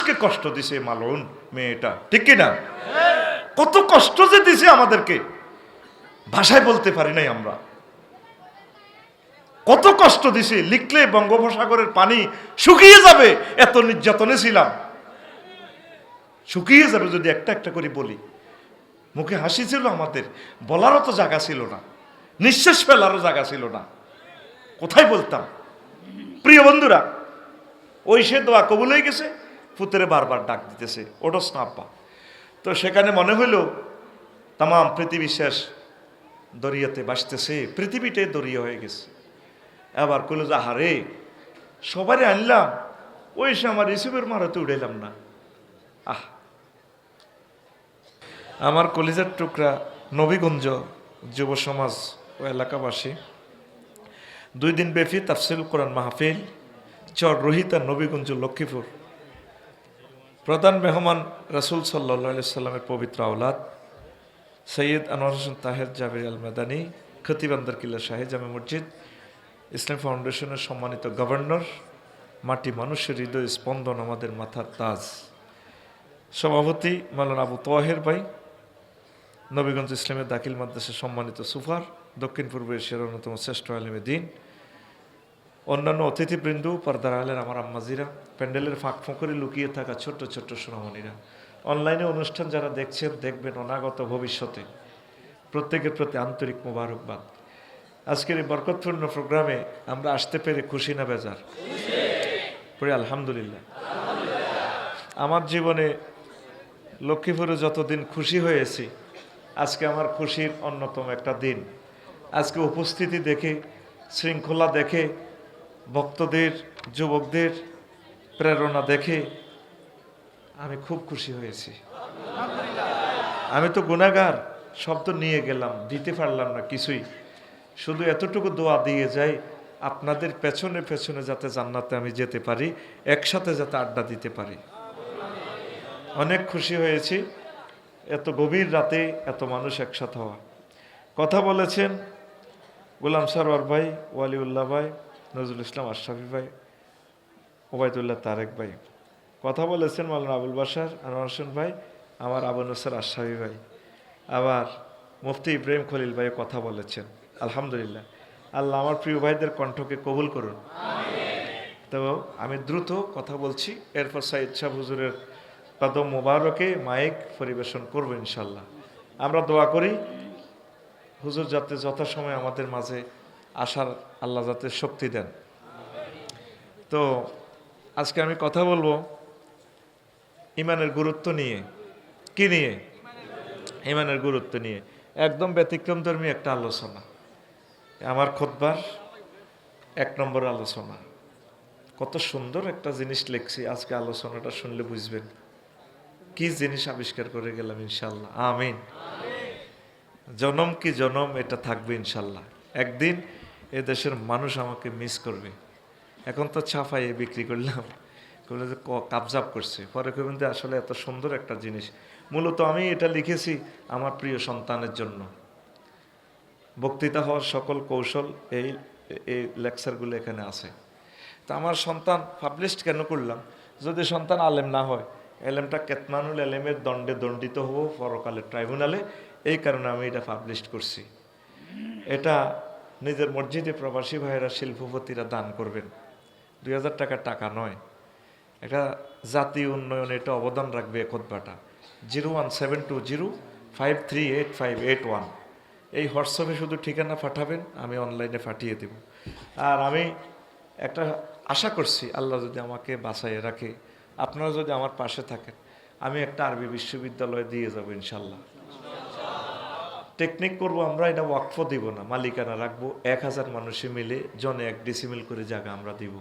মানুষকে কষ্ট দিছে মালুন মেয়েটা, ঠিক কিনা? কত কষ্ট যে দিছে আমাদেরকে, ভাষায় বলতে পারি নাই আমরা। কত কষ্ট দিছে, লিখলে বঙ্গোপসাগরের পানি শুকিয়ে যাবে, এত নির্যাতনে ছিলাম। শুকিয়ে যাবে যদি একটা একটা করে বলি। মুখে হাসি ছিল আমাদের, বলারও তো জায়গা ছিল না, নিঃশ্বাস ফেলারও জায়গা ছিল না, কোথায় বলতাম? প্রিয় বন্ধুরা, ওই সে দোয়া কবুল হয়ে গেছে, পুত্রে বারবার ডাক দিতেছে, ওঠোস না আব্বা। তো সেখানে মনে হইল তাম পৃথিবী শেষ, দরিয়াতে বাসতেছে, পৃথিবীটাই দরিয়া হয়ে গেছে। এবার কইল যে হারে, সবারই আনলাম, ওই সে আমার রিসিভের মারাতে উড়াইলাম না। আহ, আমার কলিজার টুকরা নবীগঞ্জ যুব সমাজ ও এলাকাবাসী, 2 দিন ব্যাপী তাফসিরুল কোরআন মাহফিল, চর রোহিতা, নবীগঞ্জ, লক্ষ্মীপুর। প্রধান মেহমান রাসূল সাল্লাল্লাহু আলাইহি সাল্লামের পবিত্র আওলাদ সৈয়দ আনোয়ার হোসেন তাহের জাবির আল মাদানী, খতিব আন্দরকিল্লা শাহী জামে মসজিদ, ইসলাম ফাউন্ডেশনের সম্মানিত গভর্নর, মাটি মানুষের হৃদয় স্পন্দন, আমাদের মাথার তাজ, সভাপতি মাওলানা আবু তোয়াহের ভাই, নবীগঞ্জ ইসলামের দাখিল মাদ্রাসার সম্মানিত সুফার, দক্ষিণ পূর্ব এশিয়ার অন্যতম শ্রেষ্ঠ আলেমে দিন, অন্যান্য অতিথিবৃন্দ, পর্দার আলের আমার আম্মাজিরা, প্যান্ডেলের ফাঁক ফোঁকরে লুকিয়ে থাকা ছোট্ট ছোট্ট সোনামণিরা, অনলাইনে অনুষ্ঠান যারা দেখছেন, দেখবেন অনাগত ভবিষ্যতে, প্রত্যেকের প্রতি আন্তরিক মোবারকবাদ। আজকের এই বরকতপূর্ণ প্রোগ্রামে আমরা আসতে পেরে খুশি না বেজার? পড়ে আলহামদুলিল্লাহ। আমার জীবনে লক্ষ্মীপুরে যতদিন খুশি হয়েছি, আজকে আমার খুশির অন্যতম একটা দিন। আজকে উপস্থিতি দেখে, শৃঙ্খলা দেখে, ভক্তদের, যুবকদের প্রেরণা দেখে আমি খুব খুশি হয়েছি। আমি তো গুনাহগার, শব্দ নিয়ে গেলাম, দিতে পারলাম না কিছুই, শুধু এতটুকু দোয়া দিয়ে যাই, আপনাদের পেছনে পেছনে যাতে জান্নাতে আমি যেতে পারি, একসাথে যাতে আড্ডা দিতে পারি। অনেক খুশি হয়েছি এত গভীর রাতে এত মানুষ একসাথে হওয়া। কথা বলেছেন গোলাম সরওয়ার ভাই, ওয়ালিউল্লাহ ভাই, নজরুল ইসলাম আশরাফি ভাই, ওবায়দুল্লাহ তারেক ভাই। কথা বলেছেন মাওলানা আবুল বাশার আনোয়ার হোসেন ভাই, আমার আবু নসর আশরাফি ভাই। আবার মুফতি ইব্রাহিম খলিল ভাই কথা বলেছেন। আলহামদুলিল্লাহ, আল্লাহ আমার প্রিয় ভাইদের কণ্ঠকে কবুল করুন। তো আমি দ্রুত কথা বলছি, এরপর সাইদ সাহেব হুজুরের কদম মোবারকে মাইক পরিবেশন করবো ইনশাল্লাহ। আমরা দোয়া করি হুজুর যাতে যথাসময়ে আমাদের মাঝে আসার আল্লাহ যাতে শক্তি দেন। তো আজকে আমি কথা বলবো ইমানের গুরুত্ব নিয়ে। কি নিয়ে? ইমানের গুরুত্ব নিয়ে। একদম ব্যতিক্রমধর্মী একটা আলোচনা, আমার খুতবার 1 নম্বর আলোচনা। কত সুন্দর একটা জিনিস লিখছি, আজকে আলোচনাটা শুনলে বুঝবেন কি জিনিস আবিষ্কার করে গেলাম ইনশাল্লাহ। আমিন। জনম কি জনম এটা থাকবে ইনশাল্লাহ। একদিন এ দেশের মানুষ আমাকে মিস করবে। এখন তো ছাপাইয়ে বিক্রি করলাম, করলে যে কাবজাব করছে, পরে কিন্তু আসলে এত সুন্দর একটা জিনিস। মূলত আমি এটা লিখেছি আমার প্রিয় সন্তানের জন্য। বক্তৃতা হওয়ার সকল কৌশল এই লেকচারগুলো এখানে আছে। তা আমার সন্তান পাবলিশড কেন করলাম? যদি সন্তান আলেম না হয়, এলেমটা কেতমানুল এলেমের দণ্ডে দণ্ডিত হব পরকালের ট্রাইব্যুনালে, এই কারণে আমি এটা পাবলিশ করছি। এটা নিজের মসজিদে প্রবাসী ভাইয়েরা, শিল্পপতিরা দান করবেন। 2000 টাকা নয়, এটা জাতীয় উন্নয়নে এটা অবদান রাখবে। এ খুতবাটা 01720538581 এই হোয়াটসঅ্যাপে শুধু ঠিকানা পাঠাবেন, আমি অনলাইনে পাঠিয়ে দেব। আর আমি একটা আশা করছি, আল্লাহ যদি আমাকে বাঁচাইয়ে রাখে, আপনারা যদি আমার পাশে থাকেন, আমি একটা আরবি বিশ্ববিদ্যালয়ে দিয়ে যাব ইনশাল্লাহ। টেকনিক করব আমরা, এটা ওয়াকফ দিব না, মালিকানা রাখবো। 1000 মানুষে মিলে জনে 1 ডিসিমিল করে জায়গা আমরা দিব।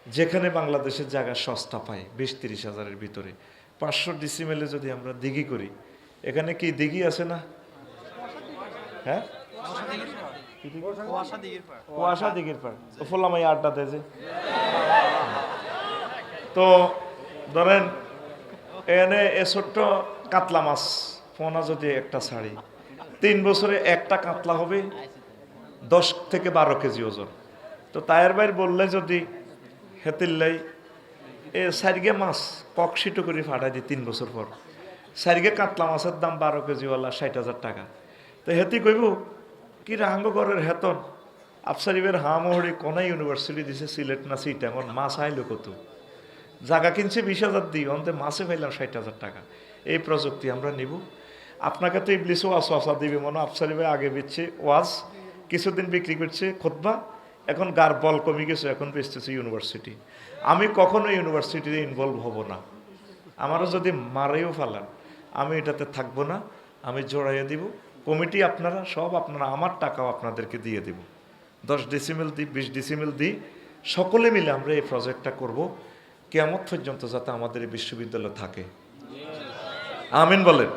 যেখানে বাংলাদেশের জায়গা সস্তা পায় 20-30 হাজারের ভিতরে, 500 ডিসিমিলে যদি আমরা দিঘি করি, এখানে কি দিঘি আছে না? হ্যাঁ, কুয়াশা দিঘির পার ফোলামাই আড্ডা দেয়। তো ধরেন এখানে এ ছোট্ট কাতলা মাছ পোনা যদি একটা ছাড়ি, 3 বছরে একটা কাতলা হবে 10 থেকে 12 কেজি ওজন। তো তায়ের বাইর বললে যদি হেতিল্লাই সারিগে মাছ ককশিটো করে ফাটাই দিই 3 বছর পর। সারিগে কাতলা মাছের দাম 12 কেজিওয়ালা 60,000 টাকা। তো হেতি কইব কি রাহাঙ্গ ঘরের হেতন আফসারিবের হামহরি কোন ইউনিভার্সিটি দিছে সিলেট না সিটাঙ্গন মাছ আইলো কত জায়গা কিনছে 20,000 দিই অন্তে মাছে পাইলাম 60,000 টাকা। এই প্রযুক্তি আমরা নিব। আপনাকে তো ইবলিস ওয়াসওয়াসা দিবে মনে আফসারিবে আগে বেচছে ওয়াজ কিছুদিন বিক্রি করছে খুতবা এখন গার বল কমে গেছে এখন বেচতেছে ইউনিভার্সিটি। আমি কখনো ইউনিভার্সিটিতে ইনভলভ হব না। আমারও যদি মারেও ফেলান আমি এটাতে থাকবো না, আমি জড়াইয়ে দিব। কমিটি আপনারা সব আপনারা আমার টাকাও আপনাদেরকে দিয়ে দিব। 10 ডিসিমেল দিই 20 ডিসিমেল দিই সকলে মিলে আমরা এই প্রজেক্টটা করব কিয়ামত পর্যন্ত যাতে আমাদের এই বিশ্ববিদ্যালয় থাকে। আমিন বলেন।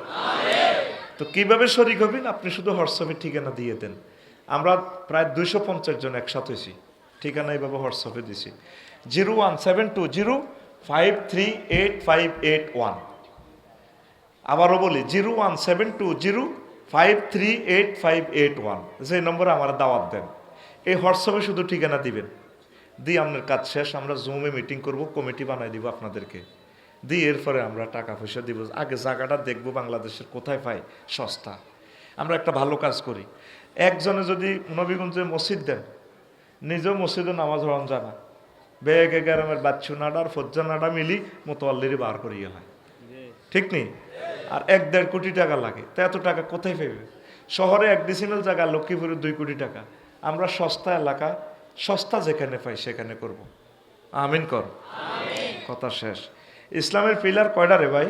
তো কিভাবে শরীক হবেন আপনি শুধু হোয়াটসঅ্যাপে ঠিকানা দিয়ে দেন। আমরা প্রায় 250 জন একসাথে হয়েছি, ঠিকানা এইভাবে হোয়াটসঅ্যাপে দিছি 01720538581। আবারও বলি 01720538581 যে নম্বরে আমার দাওয়াত দেন এই হোয়াটসঅ্যাপে শুধু ঠিকানা দিবেন। দিয়ে আপনার কাজ শেষ আমরা জুমে মিটিং করব, কমিটি বানাই দিব আপনাদেরকে দিয়ে এরপরে আমরা টাকা পয়সা দিব। আগে জায়গাটা দেখবো বাংলাদেশের কোথায় পাই সস্তা। আমরা একটা ভালো কাজ করি, একজনে যদি নবীগঞ্জে মসজিদ দেন নিজেও মসজিদে নামাজ পড়ান জানা বেগে গ্রামের বাচ্চু নাডার ফজ্জা নাডা মিলি মোতোয়াল্লিরি বার করিয়ে হয়, ঠিক নেই? আর 1-1.5 কোটি টাকা লাগে, তো এত টাকা কোথায় পাইবে? শহরে 1 ডিসিমেল জায়গা লক্ষ্মীপুরে 2 কোটি টাকা। আমরা সস্তা এলাকা সস্তা যেখানে পাই সেখানে করব। আমিন কর। কথা শেষ। ইসলামের পিলার কয়টা রে ভাই?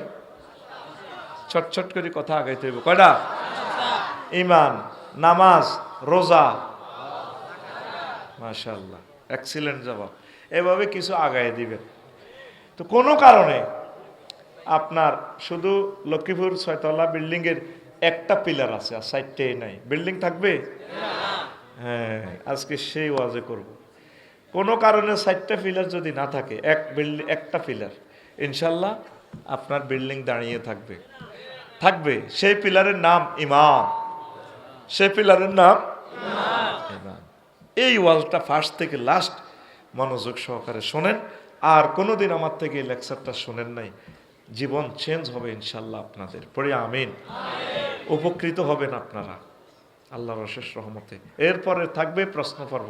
ছটছট করে কথা আগাইতে হইব। কয়টা? ঈমান, নামাজ, রোজা। মাশাআল্লাহ, এক্সিলেন্ট জবাব। এভাবে কিছু আগায় দিবেন। তো কোনো কারণে আপনার শুধু লক্ষ্মীপুর 6তলা বিল্ডিং এর একটা পিলার আছে আর 4টেই নাই, বিল্ডিং থাকবে? হ্যাঁ, আজকে সেই ওয়াজে করব। কোনো কারণে 4টা পিলার যদি না থাকে একটা পিলার ইনশাল্লাহ আপনার বিল্ডিং দাঁড়িয়ে থাকবে। সেই পিলারের নাম ঈমান। সেই পিলারের নাম ঈমান। এই ওয়াজটা ফার্স্ট থেকে লাস্ট মনোযোগ সহকারে শোনেন। আর কোনোদিন আমার থেকে এই লেকচারটা শোনেন নাই, জীবন চেঞ্জ হবে ইনশাল্লাহ আপনাদের। পড়ে আমিন। উপকৃত হবেন আপনারা আল্লাহর অশেষ রহমতে। এরপরে থাকবে প্রশ্ন পর্ব।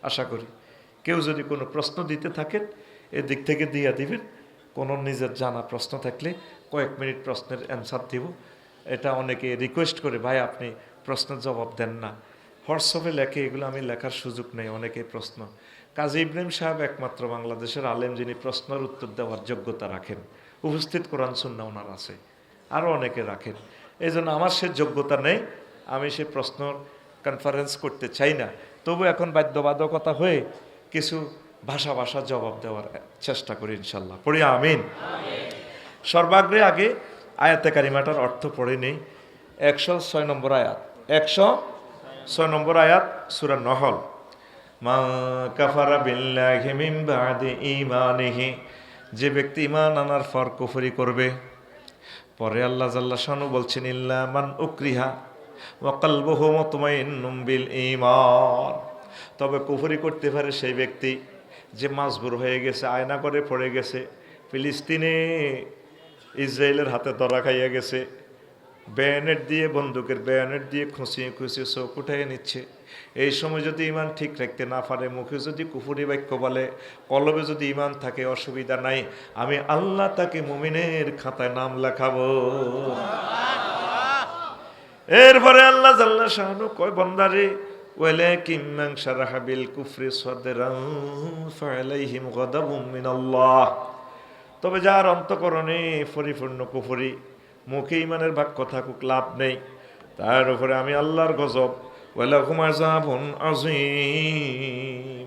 আশা করি কেউ যদি কোনো প্রশ্ন দিতে থাকেন এদিক থেকে দিয়ে দিবেন। কোনো নিজের জানা প্রশ্ন থাকলে কয়েক মিনিট প্রশ্নের অ্যান্সার দিব। এটা অনেকে রিকোয়েস্ট করে, ভাই আপনি প্রশ্নের জবাব দেন না, হোয়াটসঅ্যাপে লেখে, এগুলো আমি লেখার সুযোগ নেই। অনেকে প্রশ্ন, কাজী ইব্রাহিম সাহেব একমাত্র বাংলাদেশের আলেম যিনি প্রশ্নের উত্তর দেওয়ার যোগ্যতা রাখেন। উপস্থিত কোরআন সুন্নাহ ওনার আছে, আরও অনেকে রাখেন। এই জন্য আমার সে যোগ্যতা নেই, আমি সে প্রশ্ন কনফারেন্স করতে চাই না। তবু এখন বাধ্যবাধকতা হয়ে কিছু ভাষা জবাব দেওয়ার চেষ্টা করি ইনশাল্লাহ। পড়ি আমিন। সর্বাগ্রে আগে আয়াতে কারিমাটার অর্থ পড়ে নেই। 106 নম্বর আয়াত, 106 নম্বর আয়াত সূরা নহল। মা কাফারা বিল্লাহি মিন বাদি ঈমানিহি, যে ব্যক্তি ঈমান আনার পর কুফরি করবে। পরে আল্লাহ জাল্লা শানু বলছেন ইল্লা মান উকরিহা ওয়া কলবুহু মুতমাইন্নুম বিল ঈমান, তবে কুফরি করতে পারে সেই ব্যক্তি যে মাজবুর হয়ে গেছে, আয়না করে পড়ে গেছে, ফিলিস্তিনে ইসরায়েলের হাতে ধরা খাইয়া গেছে, বেয়ানেট দিয়ে বন্দুকের বেয়ানেট দিয়ে খুঁচিয়ে চোখ উঠাইয়ে নিচ্ছে। এই সময় যদি ইমান ঠিক রাখতে না পারে, মুখে যদি কুফরি বাক্য বলে, কলবে যদি ইমান থাকে, অসুবিধা নাই, আমি আল্লাহ তাকে মুমিনের খাতায় নাম লেখাবো। এরপরে আল্লাহ জাল্লা শাহানু কয়, বান্দারে ওয়ালাকিন মান শারাহা বিল কুফরি সাদরান ফালাইহিম গাদাবুম মিনাল্লাহ, তবে যার অন্তঃকরণে পরিপূর্ণ কুফরি, মুখে ইমানের বাক্য থাকুক লাভ নেই, তার উপরে আমি আল্লাহর গজব, ওয়ালাহুম আযাবুন আযীম,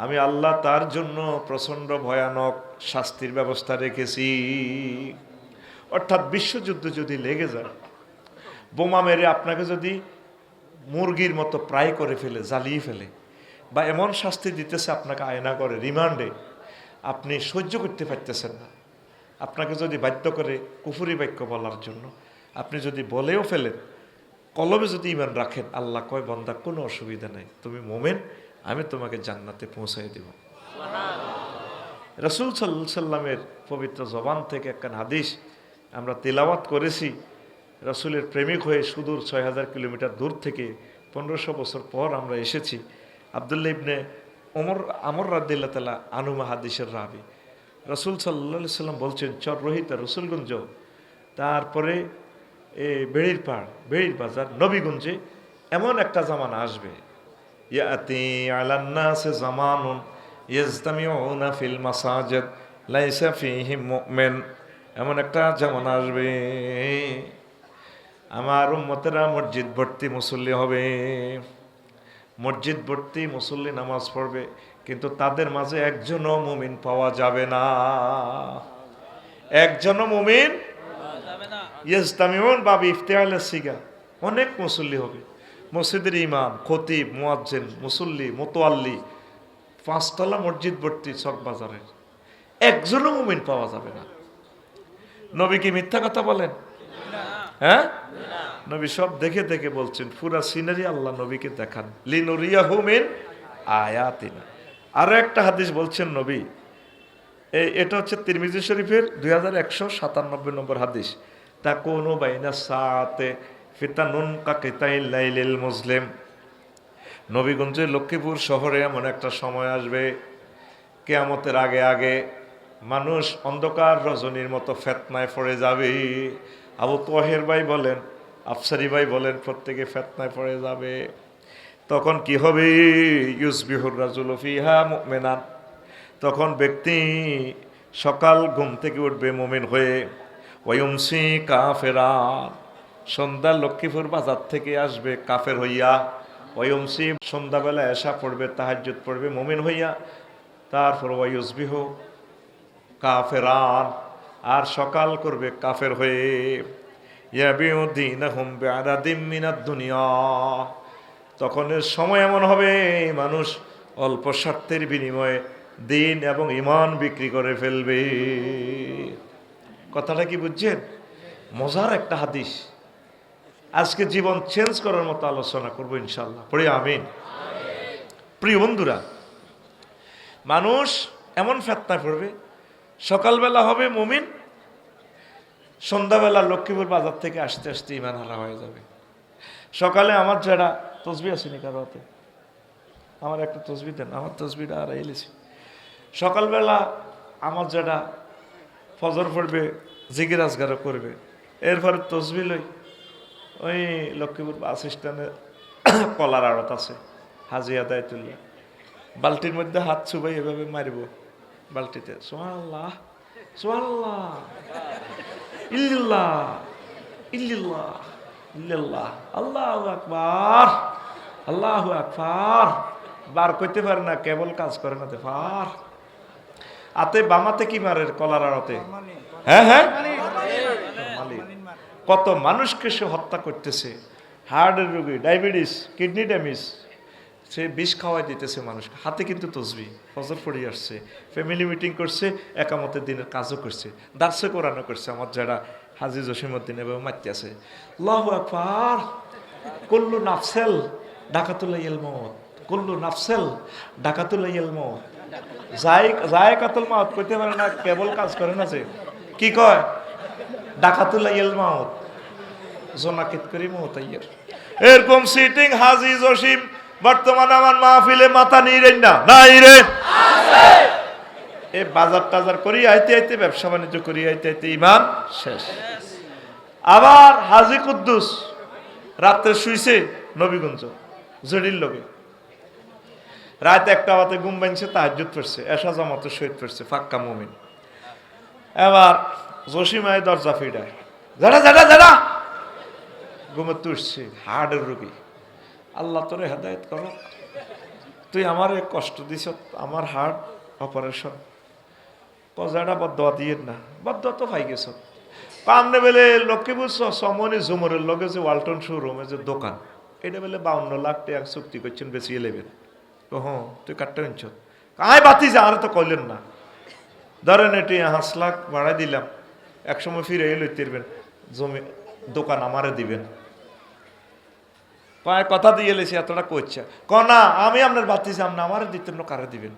আমি আল্লাহ তার জন্য প্রচণ্ড ভয়ানক শাস্তির ব্যবস্থা রেখেছি। অর্থাৎ বিশ্বযুদ্ধ যদি লেগে যায়, বোমা মেরে আপনাকে যদি মুরগির মতো প্রায় করে ফেলে, জ্বালিয়ে ফেলে, বা এমন শাস্তি দিতেছে আপনাকে আয়না করে রিমান্ডে, আপনি সহ্য করতে পারতেছেন না, আপনাকে যদি বাধ্য করে কুফরি বাক্য বলার জন্য, আপনি যদি বলেও ফেলেন, কলবে যদি ইমান রাখেন, আল্লাহ কয় বান্দা কোনো অসুবিধা নেই, তুমি মোমেন, আমি তোমাকে জান্নাতে পৌঁছাই দেব। রাসূল সাল্লাল্লাহু আলাইহি সাল্লামের পবিত্র জবান থেকে একখান হাদিস আমরা তিলাওয়াত করেছি। রাসূলের প্রেমিক হয়ে সুদূর ৬০০০ কিলোমিটার দূর থেকে ১৫০০ বছর পর আমরা এসেছি। আব্দুল্লাহ ইবনে আমর রাদিয়াল্লাহু তাআলা আনহু হাদিসের রাবি। রাসূল সাল্লাল্লাহু আলাইহি সাল্লাম বলছেন, চর রোহিতা রসুলগঞ্জ, তারপরে বেড়ির পাড়, বেড়ির বাজার, নবীগঞ্জে এমন একটা জামানা আসবে, ইয়াতি আলান নাসি জামানুন ইয়াজতামিউনা ফিল মাসাজিদ লাইসা ফীহিম মুমিন। এমন একটা জামানা আসবে, আমার উম্মতেরা মসজিদ ভর্তি মুসল্লি হবে, মসজিদ ভর্তি মুসল্লি নামাজ পড়বে, কিন্তু তাদের মাঝে একজনও মুমিন পাওয়া যাবে না, একজনও মুমিন ইয়াজতামিউন বাবি ইফতিআলের সিগা। অনেক মুসল্লি হবে, মসজিদের ইমাম, খতিব, মুয়াজ্জিন, মুসল্লি, মুতওয়াল্লি, ৫ তলা মসজিদ ভর্তি চক বাজারের, একজনও মুমিন পাওয়া যাবে না। নবী কি মিথ্যা কথা বলেন? হ্যাঁ, নবী সব দেখে দেখে বলছেন, পুরা সিনারি আল্লাহ নবীকে দেখান, লিনুরিয়াহু মিন আয়াতিনা। আরো একটা হাদিস বলছেন নবী, এটা হচ্ছে তিরমিজি শরীফের 2197 নম্বর হাদিস, তাকুনু বাইনা সাআতে ফিতানুন কাকিতাইল লাইলিল মুসলিম। নবীগঞ্জে লক্ষ্মীপুর শহরে এমন একটা সময় আসবে, কিয়ামতের আগে আগে মানুষ অন্ধকার রজনীর মতো ফেতনায় পড়ে যাবে। আবু তোহের ভাই বলেন, আফসারি ভাই বলেন, প্রত্যেকে ফেতনায় পড়ে যাবে। তখন কি হবে? ইউসবিহুর রাজুলু ফিহা মুমিনান। তখন ব্যক্তি সকাল ঘুম থেকে উঠবে মুমিন হয়ে, ওয়ায়ুমসি কাফেরান। সন্ধ্যা লক্ষ্মীপুর বাজার থেকে আসবে কাফের হইয়া, ওয়ায়ুমসি সন্ধ্যাবেলা এশা পড়বে, তাহাজ্জুদ পড়বে মুমিন হইয়া, তারপর ওয়ায়ুসবিহু কাফেরান, আর সকাল করবে কাফের হয়ে। ইয়াবিউ দীনাহুম বিআরাদিম মিনাদ দুনিয়া। তখনের সময় এমন হবে, মানুষ অল্প স্বার্থের বিনিময়ে দিন এবং ঈমান বিক্রি করে ফেলবে। কথাটা কি বুঝছেন? মজার একটা হাদিস। আজকে জীবন চেঞ্জ করার মতো আলোচনা করবো ইনশাআল্লাহ, পড়ি আমিন। প্রিয় বন্ধুরা, মানুষ এমন ফেতনায় পড়বে, সকালবেলা হবে মুমিন, সন্ধ্যাবেলা লক্ষ্মীপুর বাজার থেকে আসতে আসতে ঈমান হারা হয়ে যাবে। সকালে আমার যারা তসবি আসেনি কারো হাতে, আমার একটা তসবি দেন, আমার তসবিটা আর এলেছি। সকালবেলা আমার যারা ফজর পড়বে, জিকির আজগারও করবে, এরপরে তসবি লই ওই লক্ষ্মীপুর বাস স্ট্যান্ডে কলার আড়ত আছে, হাজিয়া দায়তুল্লাহ, বালতির মধ্যে হাত ছুবাই এভাবে মারিব বালতিতে, সুবহানাল্লাহ সুবহানাল্লাহ ইল্লাল্লাহ ইল্লাল্লাহ ইল্লাল্লাহ আল্লাহু আকবার আল্লাহু আকবার। বার করতে পারে না, কেবল কাজ করে না, ফার আতে বামাতে কি মারের কলার আড়তে। হ্যাঁ হ্যাঁ, কত মানুষকে সে হত্যা করতেছে, হার্টের রোগী, ডায়াবেটিস, কিডনি ড্যামেজ, সে বিষ খাওয়াই দিতেছে মানুষকে, হাতে কিন্তু তসবি, ফজর পড়ে আসছে, ফ্যামিলি মিটিং করছে, একামতের দিনের কাজও করছে, দার্সে কোরআনও করছে। আমার যারা হাজি জসিমউদ্দিন এভাবে মারতে আছে, আল্লাহু আকবার, কুল্লু নাফসেল ডাকাতুল্লাহিল মউত, কুল্লু নাফসেল ডাকাতুল্লাহিল মউত। জায়কাতুল মাউত কইতে পারে না, কেবল কাজ করে না, যে কি কয় ডাকাতুল্লাহিল মউত, জোনাকিত করি মউতাইয়ের। এরকম সিটিং হাজি জসিম বর্তমানে আমার মাহফিলে মাথা নিরেন না, নাই রে, এই বাজার টাজার করি আইতে আইতে, ব্যবসা বাণিজ্য করি আইতে আইতে ঈমান শেষ। আবার হাজি কুদ্দুস রাতে শুইছে নবীগঞ্জ জড়ির লগে, রাত 1টা বাজে ঘুম ভাঙছে, তাহাজ্জুদ পড়ছে, এশা জামাতে শহীদ পড়ছে, ফাক্কা মুমিন। এবার জসিমায় দরজা ফিডায়, যারা যারা যারা ঘুমে তুলছে, হার্টের রোগী, আল্লাহ তোরে হেদায়েত করো, তুই আমার কষ্ট দিছ, আমার হার্ট অপারেশন, কজাটা বদয়া দিয়ে না, বদয়া তো পাই গেছ। পামনে বেলে লক্ষ্মীপুর সমনি ঝুমরের লগে যে ওয়ালটন শোরুমে যে দোকান, এটা বেলে 52 লাখ টাকা চুক্তি করছেন, বেশি নেবেন। হ্যাঁ, তুই কাটতে আনছ, কায় বাতি যা, আর তো কইলেন না, ধরেন এটি 5 লাখ ভাড়াই দিলাম, একসময় ফিরে এলে তিরবেন, জমি দোকান আমারে দিবেন। কয় কথা দিয়ে এলেছি, এতটা কইছে, ক না আমি আপনার বাতি যাম না, আমারে দিতেন, কারে দিবেন।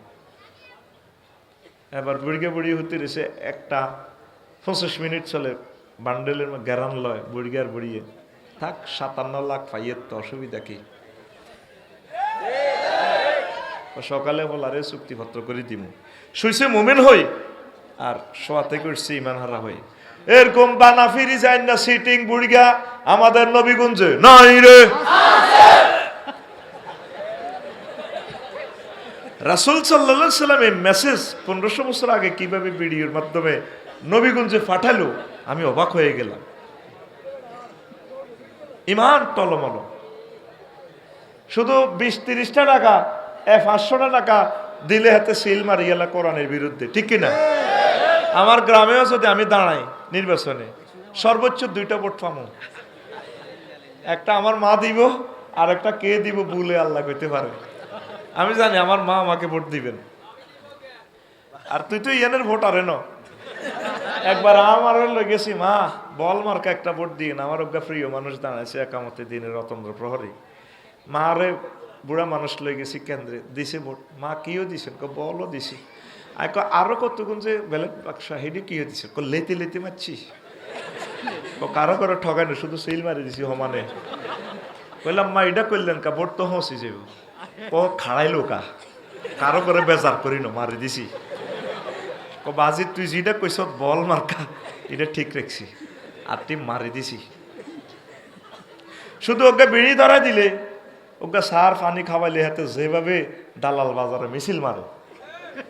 এবার বুড়িকে বুড়ি হতে রয়েছে একটা 25 মিনিট চলে বান্ডেলের গ্যারান লয় বুড়িগার বুড়িয়ে থাক 57 লাখ পাইয়ের তো অসুবিধা কি সকালে বলারে চুক্তিপত্র করে দিব শুইছে মোমেন হই আর শোয়াতে করছি ইমান হারা হই এরকম বানা ফিরি যায় না সিটিং বুড়িগা আমাদের নবীগঞ্জে নাই রে রাসূল সাল্লাল্লাহু আলাইহি সাল্লাম এই মেসেজ 1500 বছর আগে কিভাবে ভিডিওর মাধ্যমে নবীগঞ্জে পাঠালো আমি অবাক হয়ে গেলাম ইমান টলমল শুধু 20-30টা টাকা 500 টাকা দিলে হাতে সিল মারি গেল কোরআনের বিরুদ্ধে ঠিক কিনা আমার গ্রামেও যদি আমি দাঁড়াই নির্বাচনে সর্বোচ্চ 2টা ভোট পাবো একটা আমার মা দিব আর একটা কে দিব বলে আল্লাহ কইতে পারে আমি জানি আমার মা আমাকে ভোট দিবেন আর তুই তো ইয়ানের ভোট আরে ন একবার আমার গেছি মা বল মার্কা একটা ভোট দিয়ে না আমার অজ্ঞা প্রিয় মানুষ দাঁড়াইছে একামতে দিনের রতন্দ্র প্রহরী মা রে বুড়া মানুষ লই গেছি কেন্দ্রে দিছে ভোট মা কিও দিছেন বলও দিছি আরো কতক্ষণ যে ব্যালট বাক্স হেডি কিও দিছে লেতে লেতে মারছি কারো কারো ঠগানো শুধু সিল মারি দিছি সমানে বললাম মা এটা করলেন কা ভোট তো হসি যাব ও খাড়াইলো কা কারো করে বেজার করি না মারি দিছি বাজি তুই যেটা কইস বল মার্কা এটা ঠিক রাখছি আর তুই মারি দিছি শুধু ওকে বিড়ি ধরা দিলে ওকে সার পানি খাওয়াইলে হাতে যেভাবে দালাল বাজারে মিছিল মারে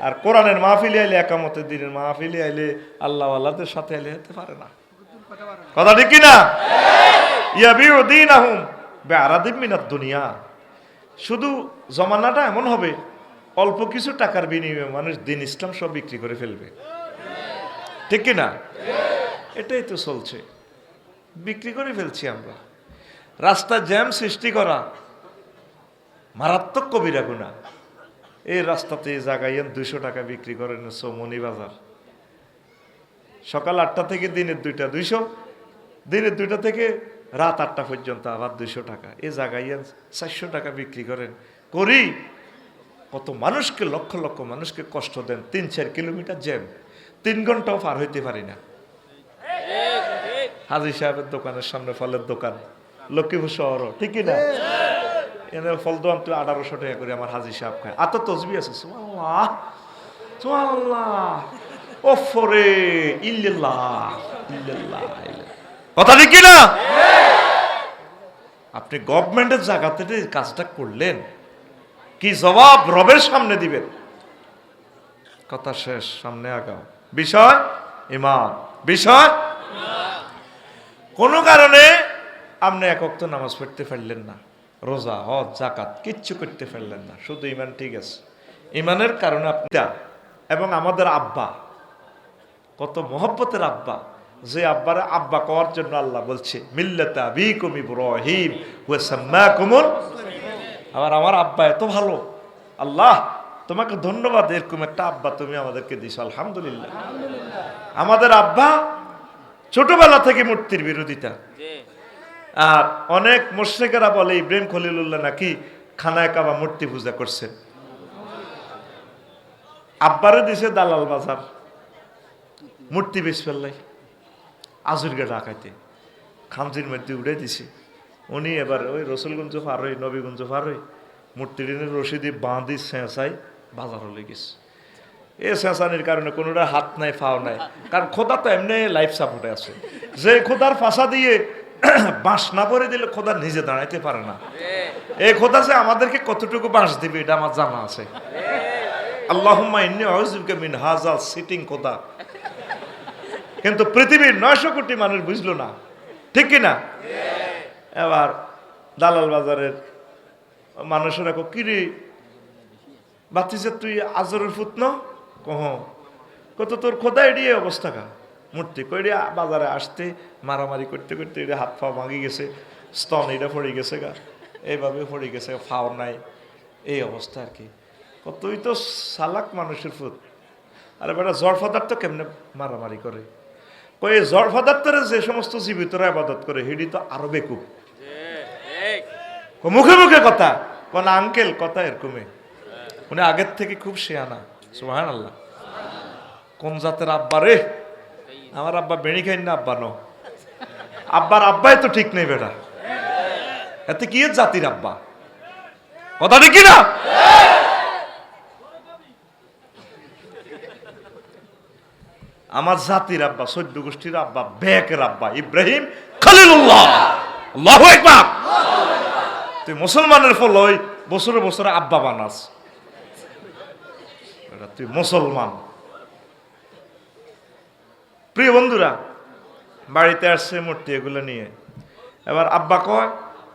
আর কোরআনের মাহফিলে আইলে একামতের দিনের মাহফিলে আইলে আল্লাহ আল্লাহদের সাথে আইলে হতে পারে না কথা ঠিক কিনা ইয়াবিউ দীনাহুম বিআরাদিম মিনাদ দুনিয়া শুধু জমানাটা এমন হবে অল্প কিছু টাকার বিনিময়ে মানুষ দিন ইসলাম সব বিক্রি করে ফেলবে ঠিক কিনা এটাই তো চলছে বিক্রি করে ফেলছি আমরা রাস্তা জ্যাম সৃষ্টি করা মারাত্মক কবিরা গুনাহ এই রাস্তাতে জাগাইয়েন 200 টাকা বিক্রি করেন চৌমনি বাজার সকাল 8টা থেকে দিনের 2টা 200 দিনের 2টা থেকে রাত 8টা পর্যন্ত আবার 200 টাকা এই জাগাইয়েন 400 টাকা বিক্রি করেন করি কত মানুষকে লক্ষ লক্ষ মানুষকে কষ্ট দেন 3-4 কিলোমিটার জ্যাম 3 ঘন্টাও পার হইতে পারি না হাজী সাহেবের দোকানের সামনে ফলের দোকান লক্ষ্মীপুর শহর ঠিক কিনা এনে ফল দোকান তুই 1800 টাকা করে আমার হাজী সাহেব খায় এত তসবি আছে সুবহানাল্লাহ সুবহানাল্লাহ ওফরে ইল্লাল্লাহ ইল্লাল্লাহ কথা ঠিক কিনা আপনি গভর্নমেন্টের জায়গাতে কাজটা করলেন কি জবাব রবের সামনে দিবেন কথা শেষ সামনে আগাও বিষয় ঈমান বিষয় কোন কারণে আপনি এক ওয়াক্ত নামাজ পড়তে পারলেন না রোজা হজ যাকাত কিচ্ছু করতে পারলেন না শুধু ঈমান ঠিক আছে ঈমানের কারণে আপনি এবং আমাদের আব্বা কত মহব্বতের আব্বা যে আব্বারে আব্বা কওয়ার জন্য আল্লাহ বলছে মিল্লাতা আবিকুম ইব্রাহিম ওয়া সাম্মাকুমুল আমার আব্বা এত ভালো আল্লাহ তোমাকে ধন্যবাদ এরকম একটা আব্বা তুমি আমাদেরকে দিছো আলহামদুলিল্লাহ আমাদের আব্বা ছোটবেলা থেকে মূর্তির বিরোধিতা আর অনেক মুশরিকেরা বলে ইব্রাহিম খলিলুল্লাহ নাকি খানায় কাবা মূর্তি পূজা করছেন আব্বারে দিছে দালাল বাজার মূর্তি বেশ ফেললাই আজুরগে ডাকাইতে খামজির মধ্যে উড়ে দিছে উনি এবার ওই রসুলগঞ্জ পার হই নবীগঞ্জ পার হই মূর্তির রশিদি বাঁধি চেঁচাই বাজার হলে গেছে এই চেঁচানির কারণে কোনোটা হাত নাই ফাও নাই কারণ খোদা তো এমনি লাইফ সাপোর্টে আছে যে খোদার ফাঁসা দিয়ে বাঁশ না ভরে দিলে খোদা নিজে দাঁড়াইতে পারে না এই খোদা যে আমাদেরকে কতটুকু বাঁশ দিবে এটা আমার জানা আছে আল্লাহুম্মা ইন্নী আউযুবিকা মিন হাযাল সিটিং খোদা কিন্তু পৃথিবীর 900 কোটি মানুষ বুঝলো না ঠিক কিনা এবার দালাল বাজারের মানুষেরা কিরে বাতিছে তুই আজরের ফুতন কহ কত তোর খোদা এড়িয়ে অবস্থা কা মূর্তি কইরে বাজারে আসতে মারামারি করতে করতে এটা হাত পা ভাঙি গেছে স্তন এটা পড়ে গেছে গা এইভাবে পড়ে গেছে ফাও নাই এই অবস্থা আর কি তুই তো সালাক মানুষের ফুত আরে বেটা জড় পদার্থ কেমনে মারামারি করে কই জড় পদার্থের যে সমস্ত জীবিতরা ইবাদত করে হেডি তো আরো বেকুব মুখে মুখে কথা কোন আঙ্কেল কথা এরকমই উনি আগের থেকে খুব শিয়ানা সুবহানাল্লাহ কোন জাতের আব্বা রে? আমার আব্বা বেড়ি খাই না আব্বা নো, আব্বার আব্বাই তো ঠিক নেই বেটা, এতে কি জাতির আব্বা? কথা ঠিক না? আমার জাতির আব্বা, 14 গোষ্ঠীর আব্বা, বেকের আব্বা ইব্রাহিম খলিলুল্লাহ। আল্লাহু আকবার। তুই মুসলমানের ফল ওই বছরে বছরে আব্বা বানাস, তুই মুসলমান। প্রিয় বন্ধুরা, বাড়িতে আসছে মূর্তি এগুলো নিয়ে। এবার আব্বা কয়,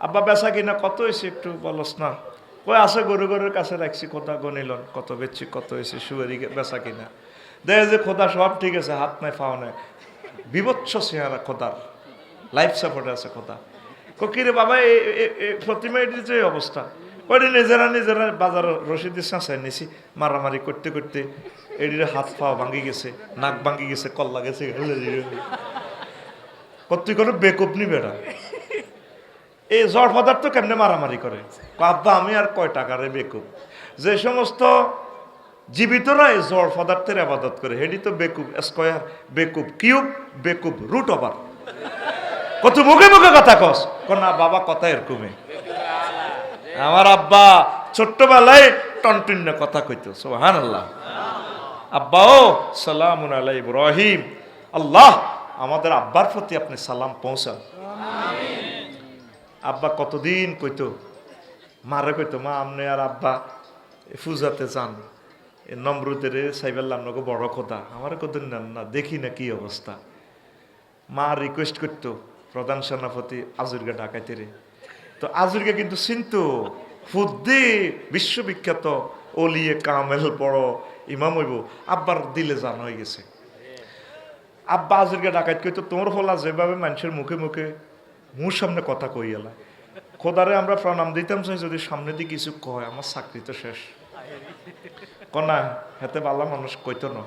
আব্বা বেচা কিনা কত হয়েছে একটু বলস না? কয় আছে গরু গরুর কাছে রাখছি, খোদা গনিলন কত বেচছি, কত হয়েছে সুয়ারি বেচা কিনা। দেখে যে খোদা সব ঠিক আছে, হাত নাই পাও নাই, বিভৎস চেহারা খোদার, লাইফ সাপোর্টে আছে খোদা। কিরে বাবা প্রতিমা এটির যে অবস্থা, ওইটি নিজেরা নিজেরা বাজার রশিদের চাঁচাই নিছি, মারামারি করতে করতে এটির হাত পাও ভাঙ্গি গেছে, নাক ভাঙ্গি গেছে, কল্লা গেছে। তুই কোনো বেকুব নি বেড়া, এই জড় পদার্থ কেমনে মারামারি করে? আব্বা আমি আর কয় টাকারে বেকুব? যে সমস্ত জীবিতরা এই জড় পদার্থের আবাদত করে হেডি তো বেকুব স্কয়ার, বেকুব কিউব, বেকুব রুট ওভার। কত মুখে মুখে কথা কস, না বাবা কথা এরকমই। আমার আব্বা ছোট্টবেলায় টনটন্য কথা কইতো, সুবহানাল্লাহ। আব্বা ও সালামুন আলাই ইব্রাহিম, আল্লাহ আমাদের আব্বার প্রতি আপনি সালাম পৌঁছান। আব্বা কতদিন কইতো, মারে কইতো, মা আপনি আর আব্বা পূজাতে যান, নমরুদের সাইবেল্লাম নগো বড় খোদা, আমার কতদিন নেন না, দেখি না কি অবস্থা। মা রিকোয়েস্ট করতো প্রধান সেনাপতি আজুরগা ডাকাইতে রে, তো আজুরগা কিন্তু চিনতো, ফুদ্দি বিশ্ববিখ্যাত ওলিয়ে কামেল বড় ইমাম হইব, আব্বার দিলে জান হয়ে গেছে। আব্বা আজুরগা ডাকাইত কইতো, তোমার ফলা যেভাবে মানুষের মুখে মুখে মুর সামনে কথা কই এলা, খোদারে আমরা প্রণাম দিতাম চাই, যদি সামনে দিয়ে কিছু কয় আমার চাকরি তো শেষ। কনা হেতে বালা মানুষ কইতো না,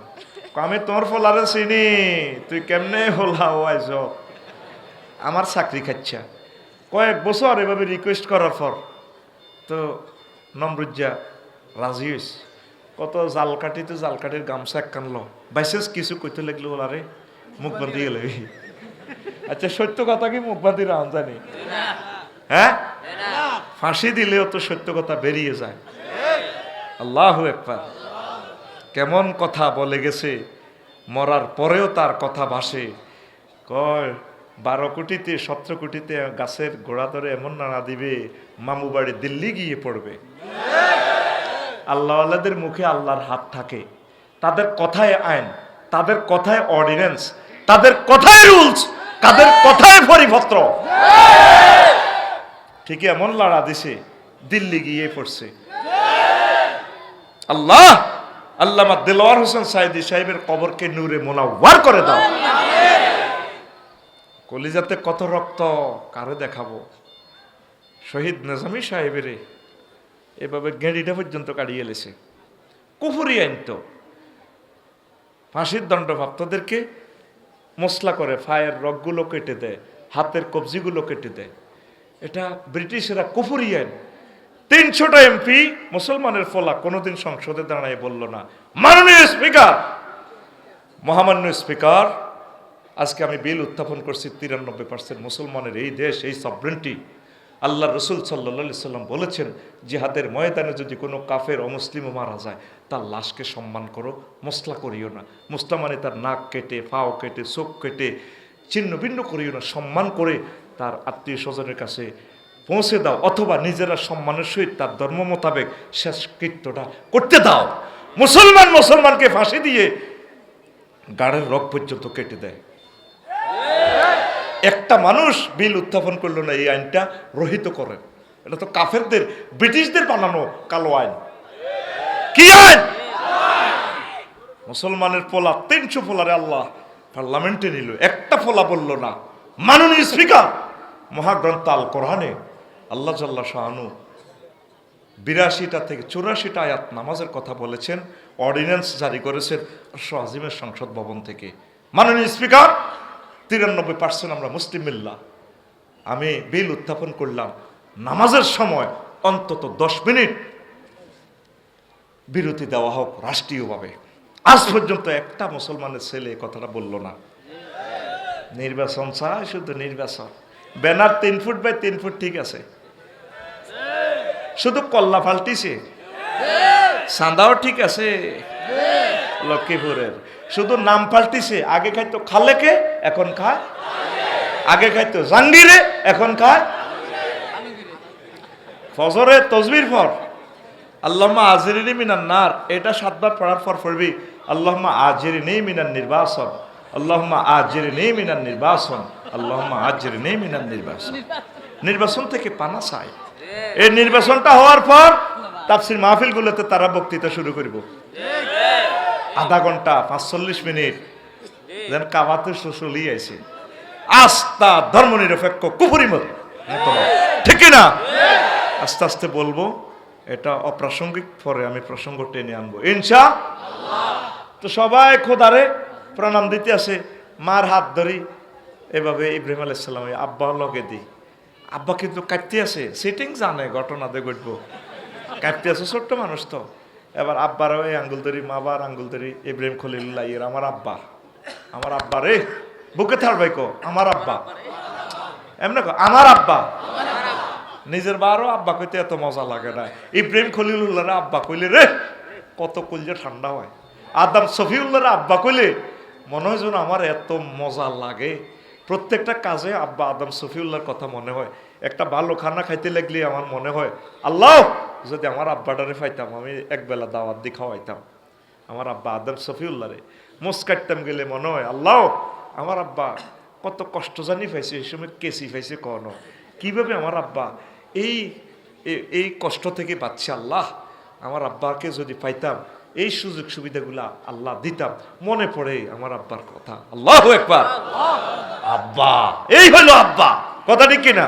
আমি তোমার ফলারে চিনি, তুই কেমনে হলা ও আইস, আমার চাকরি খাচ্ছা। কয়েক বছর এভাবে রিকোয়েস্ট করার পর তো নমরুজ্জা রাজি হইস। কত জাল কাটিতে জাল কাটির গামছা এক কানলো, বাইসেস কিছু কইতে লাগলো ওলারে মুখ বান্ধি গেলে। আচ্ছা সত্য কথা কি মুখ বান্ধি রান জানি? হ্যাঁ, ফাঁসি দিলেও তো সত্য কথা বেরিয়ে যায়। আল্লাহু আকবার। কেমন কথা বলে গেছে, মরার পরেও তার কথা ভাসে। কয় 12 কোটিতে 17 কোটিতে গাছের গোড়া ধরে এমন নাড়া দিবে, মামু বাড়ি দিল্লি গিয়ে পড়বে। আল্লাহ আল্লাহদের মুখে আল্লাহর হাত থাকে, তাদের কথায় আইন, তাদের কথায় অর্ডিন্যান্স, তাদের কথায় রুলস, তাদের কথায় পরিপত্র। ঠিক এমন লড়া দিছে, দিল্লি গিয়ে পড়ছে। আল্লাহ আল্লামা দেলোয়ার হোসেন সাইদি সাহেবের কবরকে নূরে মুনাওয়ার করে দাও। কলিজাতে কত রক্ত কারে দেখাবো। শহীদ নিজামী সাহেবের এভাবে গেঁড়িটা পর্যন্ত কাটিয়ে এলেছে, কুফরি আইন তো। ফাঁসির দণ্ডপ্রাপ্তদেরকে মশলা করে ফায়ের রগগুলো কেটে দেয়, হাতের কবজিগুলো কেটে দেয়। এটা ব্রিটিশেরা কুফরি আইন। 300টা এমপি মুসলমানের ফলা কোনোদিন সংসদে দাঁড়ায় বলল না, মাননীয় স্পিকার, মহামান্য স্পিকার, আজকে আমি বিল উত্থাপন করছি 93% মুসলমানের এই দেশ, এই সভরেন্টি। আল্লাহ রসুল সাল্লাল্লাহু সাল্লাম বলেছেন, জিহাদের ময়দানে যদি কোনো কাফের অমুসলিমও মারা যায়, তার লাশকে সম্মান করো, মসলা করিও না। মসলা মানে তার নাক কেটে, পাও কেটে, চোখ কেটে ছিন্ন ভিন্ন করিও না, সম্মান করে তার আত্মীয় স্বজনের কাছে পৌঁছে দাও, অথবা নিজেরা সম্মানের সহিত তার ধর্ম মোতাবেক শেষকৃত্যটা করতে দাও। মুসলমান মুসলমানকে ফাঁসি দিয়ে গাড়ের রগ পর্যন্ত কেটে দেয়। একটা মানুষ বিল উত্থাপন করলো না এই আইনটা রহিত করেন। এটা তো কাফেরদের, ব্রিটিশদের বানানো কালো আইন। কি আইন? মুসলমানের পোলা 300 পোলারে আল্লাহ পার্লামেন্টে নিল, একটা পোলা বলল না। মাননীয় স্পিকার, মহাগ্রন্থ আল কোরআনে আল্লাহ জাল্লা শাহানু 82টা থেকে 84টা আয়াত নামাজের কথা বলেছেন, অর্ডিন্যান্স জারি করেছেন আজিমের সংসদ ভবন থেকে। মাননীয় স্পিকার, 93% আমরা মুসলিম মিল্লাহ, আমি বিল উত্থাপন করলাম, নামাজের সময় অন্তত 10 মিনিট বিরতি দেওয়া হোক রাষ্ট্রীয়ভাবে। আজ পর্যন্ত একটা মুসলমানের ছেলে এই কথাটা বললো না। নির্বাচন চাই, শুধু নির্বাচন। ব্যানার 3 ফুট বাই 3 ফুট ঠিক আছে, শুধু কল্লা পাল্টিছে, চাঁদাও ঠিক আছে লক্ষ্মীপুরের, শুধু নাম পাল্টিছে। আগে খাইতো খালেকে, এখন খায়। আগে খাইতো জাঙ্গিরে, এখন খায় ফজরে তসবির পর আল্লাহুম্মা আজিরিনি মিনান নার, এটা 7 বার পড়ার পর পড়বি আল্লাহুম্মা আজিরিনি মিনান নির্বাসন, আল্লাহুম্মা আজিরিনি মিনান নির্বাসন, আল্লাহুম্মা আজিরিনি মিনান নির্বাসন। নির্বাচন থেকে পানা চাই। এই নির্বাচনটা হওয়ার পর তাফসীর মাহফিলগুলোতে তারা বক্তৃতা শুরু করব, আধা ঘন্টা 45 মিনিট, যেন কাবাতে চলি আছে আস্থা ধর্ম নিরপেক্ষ কুফরি মত, ঠিক না? আস্তে আস্তে বলবো, এটা অপ্রাসঙ্গিক, পরে আমি প্রসঙ্গ টেনে আনবো ইনশাআল্লাহ। তো সবাই খোদারে প্রণাম দিতে আসে, মার হাত ধরি এভাবে ইব্রাহিম আলাইহিস সালাম আব্বা লগে দিই। আব্বা কিন্তু কাটতে আছে, সিটিং জানে ঘটনা দিয়ে ঘটবো, কাটতে আছে, ছোট্ট মানুষ তো। এবার আব্বারও এই আঙ্গুল ধরি, মাবার আঙ্গুল ধরি, ইব্রাহিম খলিলুল্লাহ এর আমার আব্বা, আমার আব্বা রে, বুকে থার ভাইকো আমার আব্বা, এমনি আমার আব্বা। নিজের বারও আব্বা কইতে এত মজা লাগে না, ইব্রাহিম খলিলুল্লাহ আব্বা কইলে রে কত কলজে ঠান্ডা হয়। আদম সফিউল্লাহ আব্বা কইলে মনে হয় যেন আমার এত মজা লাগে। প্রত্যেকটা কাজে আব্বা আদম সফিউল্লাহর কথা মনে হয়। একটা ভালো খানা খাইতে লাগলে আমার মনে হয় আল্লাহ যদি আমার আব্বাটারে পাইতাম, আমি একবেলা দাওয়াত দিয়ে খাওয়াইতাম আমার আব্বা আদম সফিউল্লাহ রে। মোস কাটতাম গেলে মনে হয় আল্লাহ আমার আব্বা কত কষ্ট জানি পাইছে, এই সময় কেসি পাইছে, কখনো কিভাবে আমার আব্বা এই এই কষ্ট থেকে পাচ্ছে। আল্লাহ আমার আব্বাকে যদি পাইতাম, এই সুযোগ সুবিধাগুলা আল্লাহ দিতাম। মনে পড়ে আমার আব্বার কথা, আল্লাহু আকবার। আব্বা, এই হলো আব্বা, কথা ঠিক কিনা?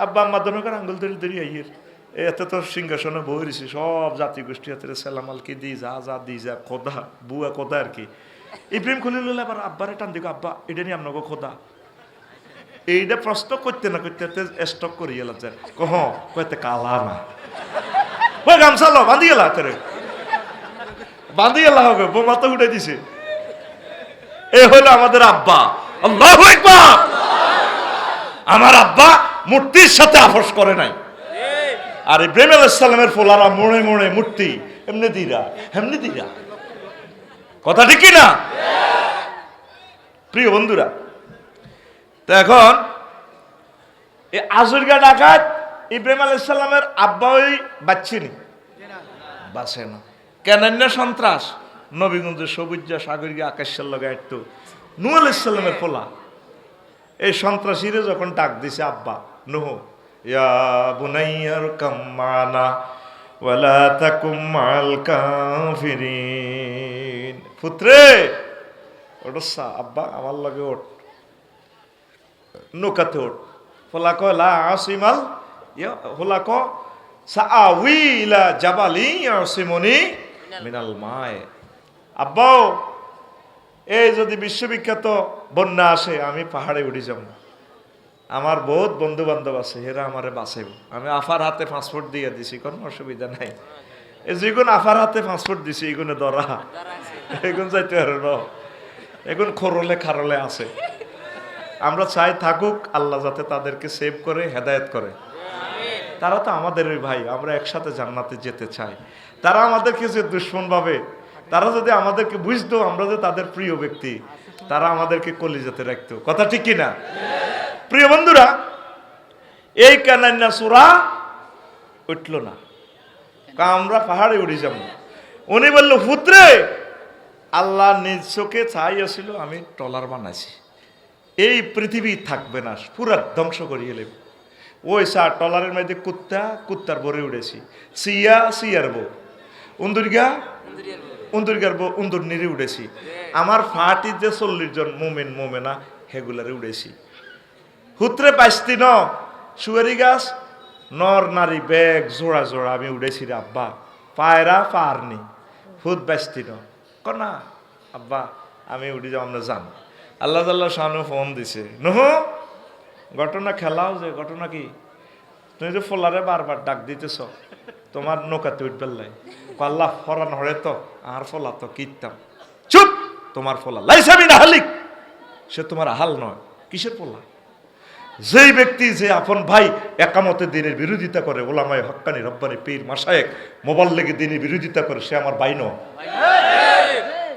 আব্বা আম্মা দনকার আঙ্গুল ধরে ধরি আইয়ের এত তো সিংহাসনে বইছি, সব জাতি গোষ্ঠী হাতে সালামালকে দিই, যা যা দিই, যা খোদা বুয়া খোদা আর কি। ইব্রাহিম খলিলুল্লাহ আবার আব্বারে টান দিকে, আব্বা এটা নিয়ে আপনাকে খোদা। এইটা প্রশ্ন করতে না করতে স্টক করি এলাম, কহ কইতে কালা না, ওই গামছা লো বাঁধি এলা, তোরে বাঁধি এলা হবে, বোমা তো উঠে দিছে। এ হলো আমাদের আব্বা, আল্লাহু আকবার। আমার আব্বা মূর্তির সাথে আপোষ করে নাই। আর ইব্রাহিম আলাইহিস সালামের ফোলারা মনে মনে মূর্তি এমনি দিরা এমনি দিরা, কথা ঠিক না? প্রিয় বন্ধুরা, তো এখন এই আজুরগা ডাকাত ইব্রাহিম আলাইহিস সালামের আব্বা ওই বাচ্চিনি বাসে না কেন, সন্ত্রাস নবীগঞ্জ সবুজা সাগরিয়া আকাশের লগে একটু নূহ আলাইহিস সালামের ফোলা। এই সন্ত্রাসীরে যখন ডাক দিছে আব্বা নূহ, ইয়া বুনাইয়ার কাম্মানা ওয়ালা তাকুম মাল কাফিরিন, পুত্রে ওঠসা, আব্বা আমার লগে ওঠ, নৌকাতে ওঠ। ফোলা কয় লা আসিমাল, ফোলা ক সাআউই ইলা জাবালি ইয়াসিমুনি মিনাল মায়ে। আব্বাও এই যদি বিশ্ববিখ্যাত বন্যা আসে, আমি পাহাড়ে উঠে যাব, আমার বহুত বন্ধু বান্ধব আছে, এরা আমারে বাঁচেব। আমি আফার হাতে পাসপোর্ট দিয়ে দিছি, কোনো অসুবিধা নাই। এই যেগুন আফার হাতে পাসপোর্ট দিছি, এগুলো ধরা, এগুন যাইতে পারে ন, এগুন খরলে খারলে আছে। আমরা চাই থাকুক, আল্লাহ যাতে তাদেরকে সেভ করে হেদায়েত করে। তারা তো আমাদের ওই ভাই, আমরা একসাথে জান্নাতে যেতে চাই। তারা আমাদেরকে যে দুশ্মন ভাবে, তারা যদি আমাদেরকে বুঝতো আমরা যে তাদের প্রিয় ব্যক্তি, তারা আমাদেরকে কলিজাতে রাখতো, কথা ঠিক কিনা? প্রিয় বন্ধুরা, এই কানান্না সূরা উঠল না, আমরা পাহাড়ে উঠে যাব। উনি বলল, পুত্রে আল্লাহ নিজ চোখে চাইছিল আমি ট্রলার বানাইছি, এই পৃথিবী থাকবে না, পুরা ধ্বংস করিয়ে নেব। ওই সার ট্রলারের মধ্যে কুত্তা, কুত্তার বরে উড়েছি, সিয়া সিয়ার বউ, উন্দুরগা উন্দুরগার বউ, উন্দুর নিরে উড়েছি। আমার ফাটি যে 40 জন মোমেন মোমেনা হেগুলারে উড়েছি। হুত্রে পাইস্তি ন সুয়ারি গাছ নর নারী ব্যাগ জোড়া জোড়া আমি উড়েছি রে আব্বা, পায়রা পারনি, হুদ বাইস্তি ন কনা আব্বা আমি উড়ে যাও, আমরা জান। আল্লাহ তাল্লাহ শানু ফোন দিছে, নহু ঘটনা খেলাও যে ঘটনা কি, তুমি যে ফোলারে বারবার ডাক দিতেছ তোমার নৌকাতে উঠবার লাই, আল্লাহ ফরান হরে তো আর ফলা তো কিতাম। চুপ, তোমার ফলা লাইসা মিন আহলিক, সে তোমার আহাল নয়। কিসের ফলা? যেই ব্যক্তি যে আপন ভাই একামতে দিনের বিরোধিতা করে, ওলামায়ে হক্কানি রব্বানি পীর মাশায়েখ মোবাল্লেগে দিনের বিরোধিতা করে, সে আমার ভাই নয়।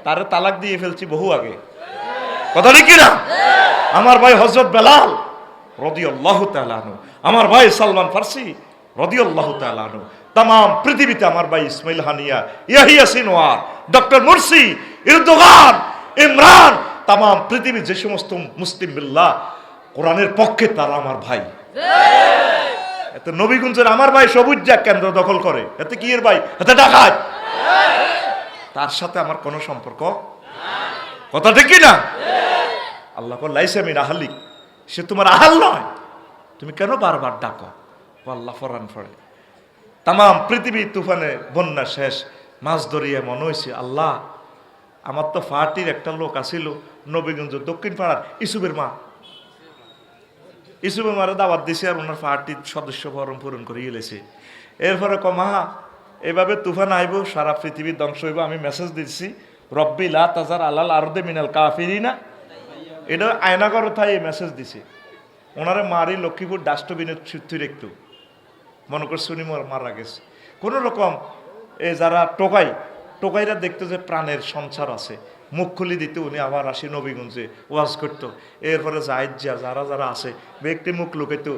তারে তালাক দিয়ে ফেলছি বহু আগে, কথা ঠিক কিনা? আমার ভাই হযরত বেলাল রাদিয়াল্লাহু তাআলা আনহু, আমার ভাই সালমান ফারসি রাদিয়াল্লাহু তাআলা আনহু, তাম পৃথিবীতে আমার ভাই Ismail Haniyeh, Yahya Sinwar, doctor Morsi, Erdogan, Imran, তাম পৃথিবীর যে সমস্ত মুসলিম বিল্লাহ কোরআনের পক্ষে, তারা আমার ভাই। এতে নবীগঞ্জের আমার ভাই সবুজ কেন্দ্র দখল করে, এতে কি এর ভাই? এতে ডাকাত। তার সাথে আমার কোনো সম্পর্ক, কথা ঠিক কিনা? আল্লাহ কো লাইসা মিন আহলিক, সে তোমার আহাল নয়। তুমি কেন বারবার ডাকো? আল্লাহ ফরান ফরে। তাম পৃথিবী তুফানে বন্যা শেষ, মাছ ধরিয়ে মনে হয়েছে আল্লাহ আমার তো ফাটির একটা লোক আসিল নবীগঞ্জ দক্ষিণ পাড়ার ইসুবের মা, ইসুবের মারে দাওয়াত দিছে আর ওনার ফাটির সদস্য ফরম পূরণ করে গেলেছে। এরপরে কমা এভাবে তুফান আইব, সারা পৃথিবী ধ্বংস হইব। আমি মেসেজ দিচ্ছি রব্বি লা তাজার আলাল আরদে মিনাল কাফিরিনা, এটা আয়নাগর থাই এই মেসেজ দিছে। ওনারে মারি লক্ষ্মীপুর ডাস্টবিনের ছুটির একটু মনে করছে উনি মারা গেছে কোনো রকম। এই যারা টোকাইরা দেখতো যে প্রাণের সঞ্চার আছে, মুখ খুলি দিতে উনি আবার আসি নবীগঞ্জে ওয়াজ করতো। এরপরে যারা আছে ব্যক্তি মুখ লুকাইতো,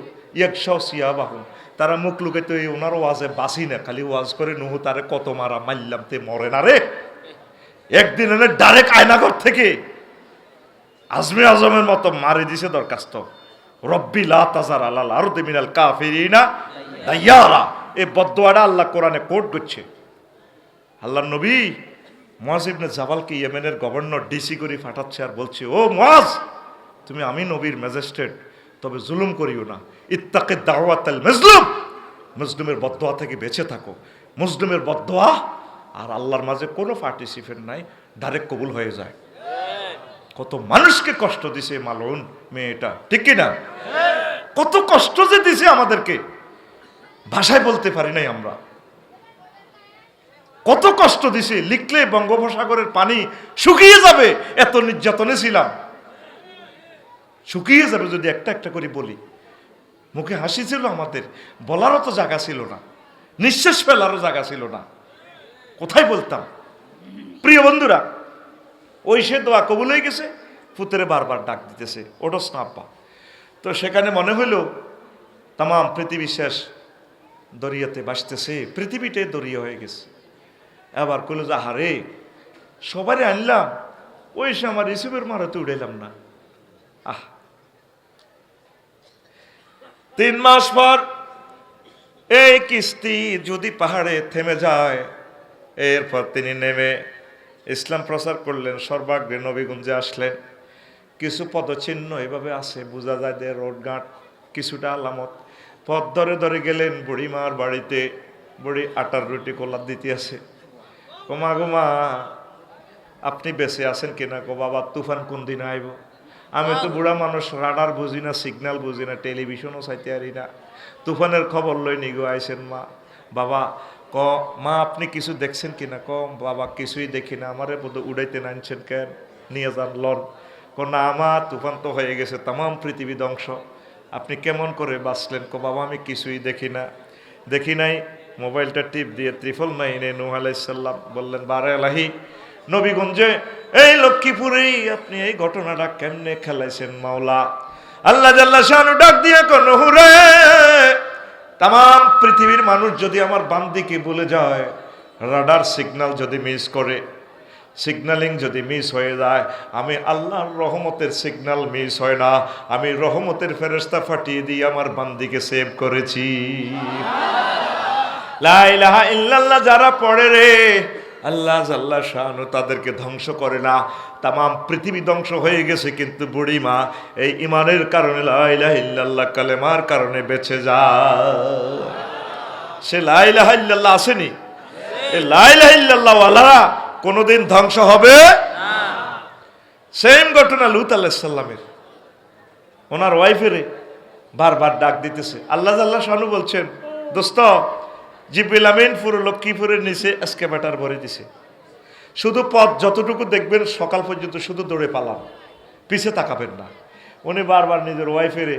একশো সিয়া বাহুন, তারা মুখ লুকাইতো এই ওনার ওয়াজে বাসি না, খালি ওয়াজ করে নুহু তারে কত মারা মারলাম তে মরে না রে। একদিন এনে ডাইরেক্ট আয়নাগর থেকে আজমে আজমের মতো মারি দিছে দরখাস্ত, রব্বি লা তাজার আলাল আরদি মিনাল কাফিরিনা দাইয়ারা। এই বদদোয়াটা আল্লাহ কোরআনে কোট করছে। আল্লাহর নবী মুয়াজ ইবনে জাবালকে ইয়েমেনের গভর্নর ডিসি করে পাঠাচ্ছে আর বলছে, ও মুয়াজ, তুমি আমি নবীর ম্যাজিস্ট্রেট, তবে জুলুম করিও না। ইত্তাকি দাওয়াতাল মাজলুম, মজলুমের বদদোয়া থেকে বেঁচে থাকো। মজলুমের বদদোয়া আর আল্লাহর মাঝে কোনো পার্টিসিপেট নাই, ডাইরেক্ট কবুল হয়ে যায়। কত মানুষকে কষ্ট দিছে মালুন মেয়েটা, ঠিক কিনা? কত কষ্ট যে দিছে আমাদেরকে, ভাষায় বলতে পারি নাই আমরা। কত কষ্ট দিছে, লিখলে বঙ্গোপসাগরের পানি শুকিয়ে যাবে, এত নির্যাতনে ছিলাম। শুকিয়ে যাবে যদি একটা একটা করে বলি। মুখে হাসি ছিল আমাদের, বলারও তো জায়গা ছিল না, নিঃশ্বাস ফেলারও জায়গা ছিল না, কোথায় বলতাম? প্রিয় বন্ধুরা, ওই সে দোয়া কবুল হয়ে গেছে, ফুতেরে বারবার ডাক দিতেছে ওডস না আব্বা। তো সেখানে মনে হইল তাম পৃথিবী শেষ, দরিয়াতে বাসতেছে, পৃথিবীটাই দরিয়া হয়ে গেছে। এবার কইল যে হারে সবারই আনলাম, ওই সে আমার রিসিভের মারাতে উড়াইলাম না। 3 মাস পর এই কিস্তি যদি পাহাড়ে থেমে যায়, এরপর তিনি নেমে ইসলাম প্রচার করলেন, সর্বাগ্রে নবীগঞ্জে আসলেন। কিছু পদচিহ্ন এভাবে আছে, বোঝা যায় যে রোডঘাট কিছুটা আলামত। পথ ধরে ধরে গেলেন বুড়িমার বাড়িতে, বুড়ি আটার রুটি কলা দিতে আছে। কমা গোমা আপনি বেঁচে আছেন কিনা? কো বাবা তুফান কোন দিন আইব? আমি তো বুড়া মানুষ, রাডার বুঝি না, সিগন্যাল বুঝি না, টেলিভিশনও চাইতে পারি না, তুফানের খবর লই নিগো আইসেন মা। বাবা ক মা আপনি কিছু দেখছেন কিনা? ক বাবা কিছুই দেখি না, আমারে বোধ উড়াইতে নাইছেন কেন, নিয়ে যান লন। ক না মা তুফান তো হয়ে গেছে, তাম পৃথিবী ধ্বংস, আপনি কেমন করে বাঁচলেন? ক বাবা আমি কিছুই দেখি নাই। মোবাইলটা টিপ দিয়ে 999 নূহ আলাইহিস সালাম বললেন, বারে আলাহি নবীগঞ্জে এই লক্ষ্মীপুরেই আপনি এই ঘটনাটা কেমনে খেলাইছেন মাওলা? আল্লাহ জাল্লা শানু ডাক দিয়ে কোন হুরে, তাম পৃথিবীর মানুষ যদি আমার বান্দিকে বলে যায়, রাডার সিগন্যাল যদি মিস করে, সিগন্যালিং যদি মিস হয়ে যায়, আমি আল্লাহর রহমতের সিগন্যাল মিস হয় না, আমি রহমতের ফেরেশতা ফাটিয়ে দিয়ে আমার বান্দিকে সেভ করেছি। লা ইলাহা ইল্লাল্লাহ যারা পড়ে রে, আল্লাহ জাল্লা শানু তাদেরকে ধ্বংস করে না। তাম পৃথিবী ধ্বংস হয়ে গেছে, কিন্তু বুড়িমা এই ইমানের কারণে, লা ইলাহা ইল্লাল্লাহ কালেমার কারণে বেঁচে যায়। সে লা ইলাহা ইল্লাল্লাহ আসেনি, এই লা ইলাহা ইল্লাল্লাহ ওয়ালারা কোনোদিন ধ্বংস হবে না। সেম ঘটনা লূত আলাইহিস সালামের, ওনার ওয়াইফেরে বারবার ডাক দিতেছে। আল্লাহ জাল্লা শানু বলছেন, দোস্ত জিবরিল আমিন পুরো লক্ষ্মীপুরের নিচে এসকেভেটর ভরে দিছে। শুধু পথ যতটুকু দেখবেন সকাল পর্যন্ত শুধু দৌড়ে পালাম, পিছে তাকাবেন না। উনি বারবার নিজের ওয়াইফেরে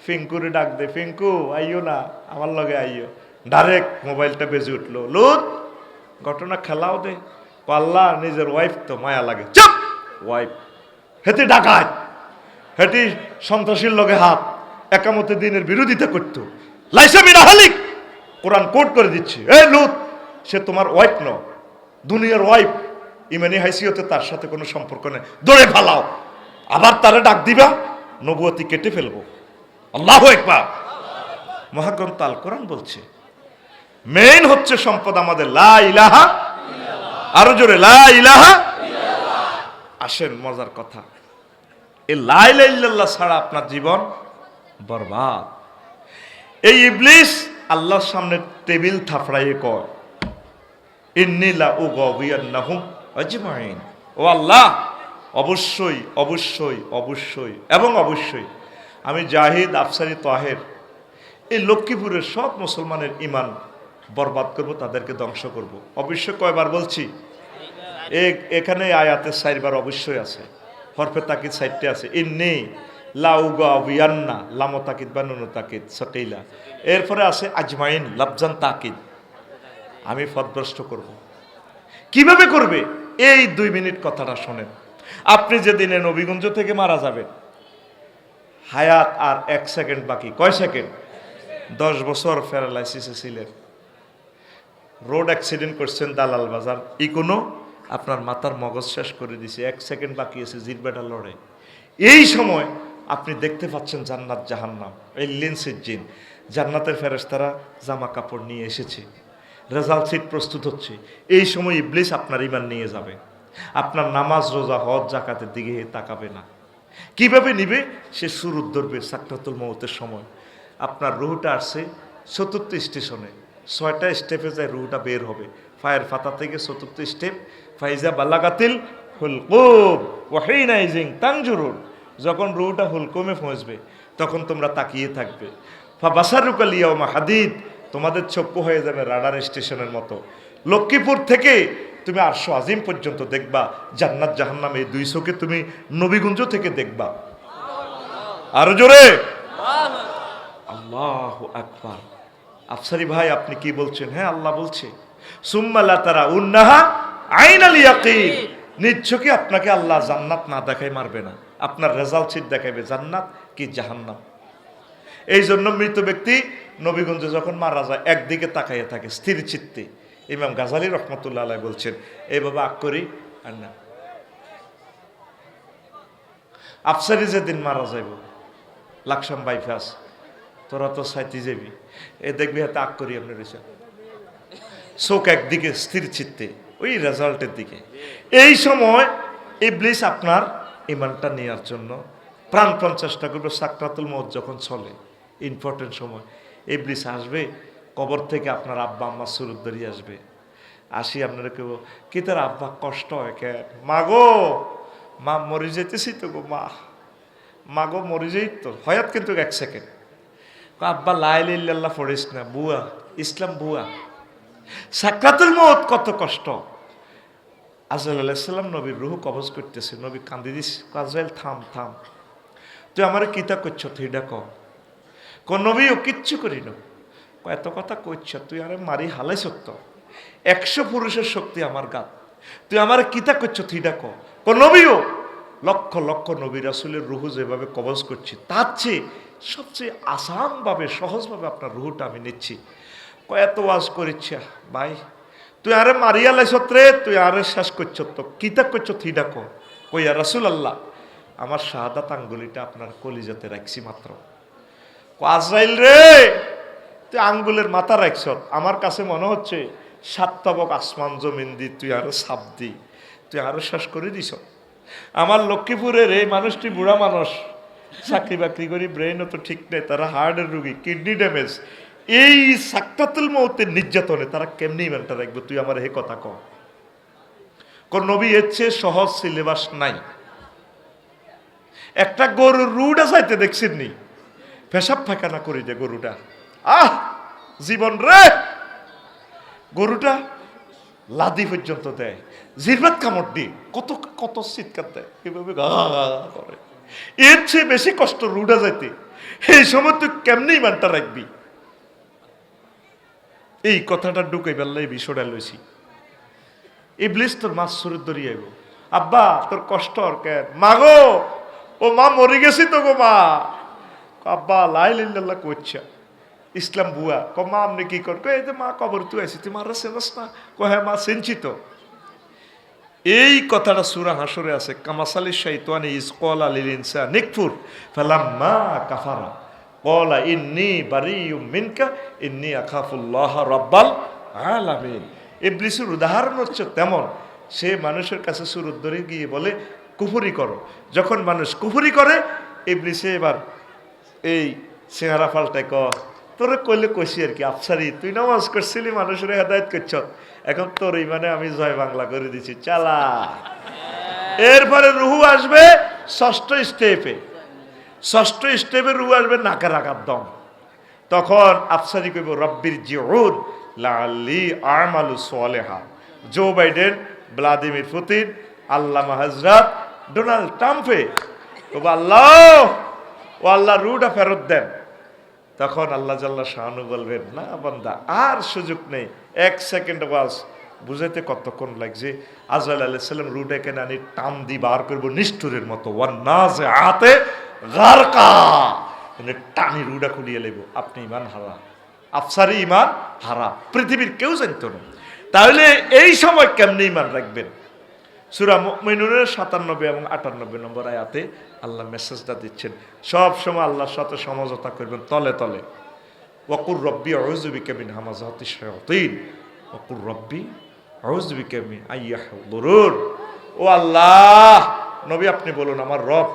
ফিঙ্কুরে ডাক দে, ফিঙ্কু আইও না, আমার লগে আইও। ডাইরেক্ট মোবাইলটা বেজে উঠলো, লুত ঘটনা খেলাও দে। আল্লাহ নিজের ওয়াইফ তো মায়া লাগে। চুপ! ওয়াইফ হেঁটে ডাকায়, হেঁটে সন্ত্রাসীর লগে হাত, একামতে দিনের বিরোধিতা করতো। লাইসা মিনা হালিক, কোরআন কোট করে দিচ্ছে, এ লুত সে তোমার ওয়াইফ ন, দুনিয়ার ওয়াইফ, ইমানি হাইসিয়তে তার সাথে কোনো সম্পর্ক নেই, দৌড়ে ফালাও। আবার তারা ডাক দিবা, নবুয়তি কেটে ফেলবো। আল্লাহু আকবার। মহাগ্রন্থ আল কোরআন বলছে মেইন হচ্ছে সম্পদ আমাদের লা ইলাহা, আরো জোরে লা ইলাহা। আসেন মজার কথা, এই লা ইলাহা ইল্লাল্লাহ ছাড়া আপনার জীবন বরবাদ। এই ইবলিস আল্লাহর সামনে টেবিল থাপড়াইয়ে কয়, ইন্নী লা উগাউইয়ান্নাহুম আজমাইন। ও আল্লাহ, অবশ্যই অবশ্যই অবশ্যই এবং অবশ্যই আমি জাহিদ, আফসারি, তাহের এই লক্ষ্মীপুরের সব মুসলমানের ইমান বরবাদ করব, তাদেরকে ধ্বংস করব। অবশ্যই কয়বার বলছি? এখানে আয়াতের 4 বার অবশ্যই আছে, হরফে তাকিদ 4টে আছে। ইন্নী লা উগাউইয়ান্না, লাম তাকিদ বা নুন তাকিদ সাকিলা। এরপরে আছে আজমাইন, লাফজান তাকিদ, আমি পথভ্রষ্ট করব। কিভাবে করবে? এই 2 মিনিট কথাটা শোনেন। আপনি যেদিনে নবীগঞ্জ থেকে মারা যাবেন, হায়াত আর 1 সেকেন্ড বাকি। কয় সেকেন্ড? 10 বছর প্যারালাইসিসে ছিলেন, রোড অ্যাক্সিডেন্ট করছেন দালাল বাজার, কোনো আপনার মাথার মগজ শেষ করে দিছে, 1 সেকেন্ড বাকি আছে জিরবেটা লড়ে। এই সময় আপনি দেখতে পাচ্ছেন জান্নাত জাহান্নাম, এই লেন্সের জিন, জান্নাতের ফেরেশতারা জামা কাপড় নিয়ে এসেছে, রেজাল্ট শিট প্রস্তুত হচ্ছে। এই সময় ইবলিস আপনার ইমান নিয়ে যাবে, আপনার নামাজ, রোজা, হজ, জাকাতের দিকে তাকাবে না। কিভাবে নিবে? সে সুরুত ধরবে সাকরাতুল মউতের সময়। আপনার রুহটা আসছে 4র্থ স্টেশনে, 6টা স্টেপে যায় রুহটা বের হবে। ফায়ের ফাতা থেকে 4র্থ স্টেপ, ফাইজা বালাগাতিল হুলকুম ওয়া হিনাইজিং তানজুরুন। যখন রুহটা হুলকুমে পৌঁছবে তখন তোমরা তাকিয়ে থাকবে। ফাবাসারুকাল ইয়াউমা হাদিদ, তোমাদের চক্ষু হয়ে যাবে রাডার স্টেশনের মতো। লক্ষ্মীপুর থেকে তুমি আরশ আজিম পর্যন্ত দেখবা, জান্নাত জাহান্নাম এই 2 চোখে তুমি নবীগঞ্জ থেকে দেখবা। আরো জোরে আল্লাহু আকবার। আফসারি ভাই আপনি কি বলছেন? হ্যাঁ আল্লাহ বলছে, সুম্মা লা তারা উন্নাহা আইনাল ইয়াকিন, নিশ্চয়ই আপনাকে আল্লাহ জান্নাত না দেখাই মারবে না, আপনার রেজাল্ট শিট দেখাবে জান্নাত কি জাহান্নাম। এই জন্য মৃত ব্যক্তি নবীগঞ্জে যখন মারা যায় একদিকে তাকাইয়ে থাকে স্থির চিত্তে। ইমাম গাজালি রহমতুল্লাহ আলাইহি বলছেন, এইভাবে আগ করি আর না। আফসারি যেদিন মারা যাইব, লাকসাম বাইপাস, তোরা তো সাইতে যাবি, এ দেখবি হাতে আগ করি আপনি রয়েছে, চোখ একদিকে স্থির চিত্তে ওই রেজাল্টের দিকে। এই সময় ইবলিস আপনার ইমানটা নেওয়ার জন্য প্রাণপণ চেষ্টা করবে। সাকরাতুল মউত যখন চলে, ইম্পর্টেন্ট সময়, ইবলিস আসবে কবর থেকে, আপনার আব্বা আম্মা সুরত ধরিয়ে আসবে। আসি আপনারা কেউ কি তার আব্বা কষ্ট হয় কেন? মা গো, মা মরে যেতেছি তো গো, মা গো মরে যেই তো হয়াত কিন্তু 1 সেকেন্ড। আব্বা লা ইলাহা ইল্লাল্লাহ পড়িস না, বুয়া ইসলাম বুয়া। সাকরাতুল মউত কত কষ্ট। আজরাইল আলাইহিস সালাম নবীর রূহ কবজ করতেছে, নবী কান্দি দিস, আজরাইল থাম থাম, তুই আমার কিতা করছ তুই ডাক। কোন নবী ও কিচ্ছু করি না, এত কথা কইছ তুই আরে মারি হালাই সত্য, 100 পুরুষের শক্তি আমার গাত, তুই আমার কিতা করছ তুই ডাক। কোন নবীও লক্ষ লক্ষ নবী রাসূলের রূহ যেভাবে কবজ করছি, তার চেয়ে সবচেয়ে আসানভাবে সহজভাবে আপনার রূহটা আমি নিচ্ছি। এত ওয়াজ করিচ্ছি ভাই, তুই আরে মারিয়া লাইছত রে, তুই আরে শেষ করছ তো কিতা করছ তুই ডাক। কইয়া রাসূলুল্লাহ, আমার শাহাদাত আঙ্গুলিটা আপনার কলিজাতে রাখছি মাত্র। আজরাইল রে, তুই আঙ্গুলের মাথা রাখছ, আমার কাছে মনে হচ্ছে 7 তবক আসমান জমিন দি তুই আরো সাপ দি, তুই আরো শেষ করে দিছ। আমার লক্ষ্মীপুরের এই মানুষটি বুড়া মানুষ, চাকরি বাকরি করি, ব্রেনও তো ঠিক নেই, তারা হার্টের রুগী, কিডনি ড্যামেজ, এই সাকরাতুল মউতের নির্যাতনে তারা কেমনি ইমানটা রাখবে? তুই আমার হে কথা কর। কোন নবী এর চেয়ে সহজ সিলেবাস নাই। একটা গরুর রুটা চাইতে দেখছেন নি, পেশাব পায়খানা করে যে গরুটা, জীবন রে গরুটা লাদি পর্যন্ত দেয়, জিরবাত কামড় দিয়ে কত কত চিৎকার দেয়, এভাবে গা গা গা করে। এর চেয়ে বেশি কষ্ট রুডা যাইতে। এই সময় তুই কেমনি ইমানটা রাখবি? এই কথাটা ঢুকাই পারলে এই বিষয়টা লইছি। ইবলিস তোর মাছ সুরের দরিয়ে আইব, আব্বা তোর কষ্ট আর কেন? মা গো, ও মা মরে গেছি তো গো মা। আব্বা লাই লিল্লাল্লাহ কইছা ইসলাম বুয়া। ক মা আপনি কি কর? এই যে মা কবর তুই আইছি, তুই মারা চেনস না? ক হ্যাঁ মা চিনছি তো। এই কথাটা সূরা হাসরে আছে, কামাসালি শাইতানি ইজ ক্বালা লিল ইনসানি নিকফুর ফালাম্মা কাফারা ক্বালা ইন্নী বারিয়্যুম মিনকা ইন্নী আখাফুল্লাহ রাব্বাল আলামিন। ইবলিসের উদাহরণ হচ্ছে তেমন, সে মানুষের কাছে সুর ধরে গিয়ে বলে কুফরি করো। যখন মানুষ কুফরি করে, ইবলিসে এবার এই চেহারা পাল্টায়, ক তোরে কইলে কইছি আর কি, আফসারি তুই নামাজ করছিলি, মানুষের হেদায়েত করছ, এখন তোর ইমানে আমি জয় বাংলা করে দিছি, চালা। এরপরে রুহু আসবে ষষ্ঠ স্টেপে, ষষ্ঠ স্টেপে রুহু আসবে নাকের আঘাত দম। তখন আফসারি কইব রব্বির জিউন লাআল্লি আমালু সালেহা। জো বাইডেন, ভ্লাদিমির পুতিন, আল্লামা হযরত ডোনাল্ড ট্রাম্পে কইব আল্লাহ, ও আল্লাহ রুহটা ফেরত দেন। তখন আল্লাহ জাল্লা শাহানু বলবেন, না বান্দা আর সুযোগ নেই, 1 সেকেন্ড বাস। বুঝাইতে কতক্ষণ লাগছে? আজরাইল আলাইহিস সালাম রুহটা কেন আনি টান দি বার করব নিষ্ঠুরের মতো, ওয়ান্নাজিআতে গারকা, মানে টানি রুহটা খুলিয়ে লইব। আপনি ইমান হারা, আফসারি ইমান হারা, পৃথিবীর কেউ জানতো না। তাহলে এই সময় কেমনে ইমান রাখবেন? সূরা মুমিনুনের 97 এবং 98 নম্বর আয়াতে আল্লাহ মেসেজটা দিচ্ছেন, সব সময় আল্লাহর সাথে সমঝোতা করবেন তলে তলে। ওয়াকুর রব্বি আউযু বিকা মিন হামাযাতিশ শায়াতিন ওয়াকুর রব্বি আউযু বিকা মিন আইয়াহদুরুন। ও আল্লাহ, নবী আপনি বলুন, আমার রব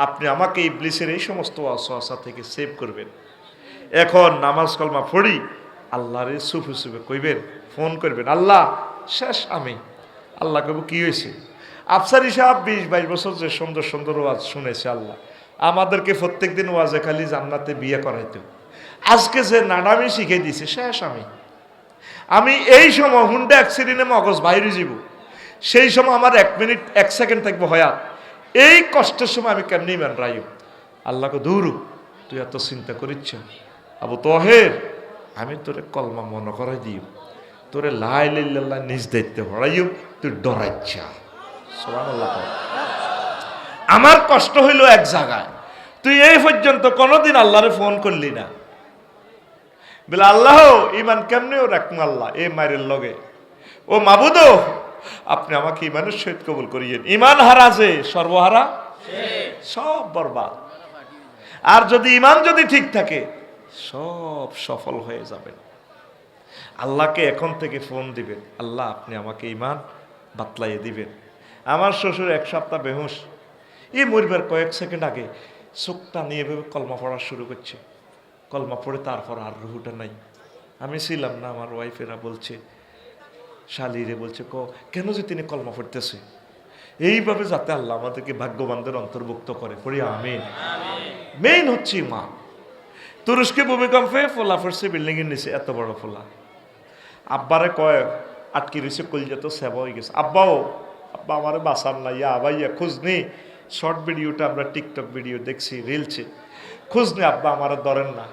আপনি আমাকে ইবলিসের এই সমস্ত ওয়াসওয়াসা থেকে সেভ করবেন। এখন নামাজ কলমা পড়ি আল্লাহরে সুফে সুফে কইবেন, ফোন করবেন, আল্লাহ শেষ আমি। আল্লাহ কব কি হয়েছে? আফসারি সাহেব 20-22 বছর যে সুন্দর সুন্দর ওয়াজ শুনেছে, আল্লাহ আমাদেরকে প্রত্যেকদিন ওয়াজে খালি জান্নাতে বিয়ে করাইতো, আজকে যে নাডামি শিখে দিছে, শেষ আমি এই সময় হুন্ডা অ্যাক্সিডেন্টে মগজ বাইরে যাব, সেই সময় আমার 1 মিনিট 1 সেকেন্ড থাকবো হয়াত। এই কষ্টের সময় আমি কেমনি ইমান রাইব? আল্লাহকে দূর, তুই এত চিন্তা করিচ্ছ আবু তহের, আমি তোরে কলমা মনে করাই দিও, তোরে লা ইলাহা ইল্লাল্লাহ নিজ দায়িত্বে পড়াইও, তুই ডরাইচ্ছা। সুবহানাল্লাহ। আমার কষ্ট হইল এক জায়গায়, তুই এই পর্যন্ত কোনোদিন আল্লাহরে ফোন করলি না, বলে আল্লাহ ইমান কেমনেও রাখুন আল্লাহ এ মায়ের লগে। ও মাবুদ, আপনি আমাকে ইমানের সহিত কবুল করিয়েন। ইমান হারা যে সর্বহারা, সব বরবাদ। আর যদি ইমান যদি ঠিক থাকে, সব সফল হয়ে যাবেন। আল্লাহকে এখন থেকে ফোন দিবেন, আল্লাহ আপনি আমাকে ইমান বাতলাইয়ে দিবেন। আমার শ্বশুর 1 সপ্তাহ বেহুশ, এই মরিবার কয়েক সেকেন্ড আগে চোখটা নিয়ে ভেবে কলমা পড়া শুরু করছে। কলমা পড়ে তারপর আর রুহুটা নাই। আমি ছিলাম না, আমার ওয়াইফেরা বলছে, শালিরে বলছে, কেন যে তিনি কলমা পড়তেছে? এইভাবে যাতে আল্লাহ আমাদেরকে ভাগ্যবানদের অন্তর্ভুক্ত করে, পড়ি আমিন। মেইন হচ্ছে মা। তুরস্কে ভূমিকম্পে ফোলা পড়ছে বিল্ডিং এর নিচে, এত বড় ফোলা। আব্বারে কয় আটকে রয়েছে, কলজা তো সেবা হয়ে গেছে। আব্বাও, আব্বা আমারে বাসার না, ইয়া ভাইয়া খোঁজ নেই। শর্ট ভিডিওটা আমরা টিকটক ভিডিও দেখছি, রিলছে, খোঁজ নেই আব্বা আমারে ধরেন না।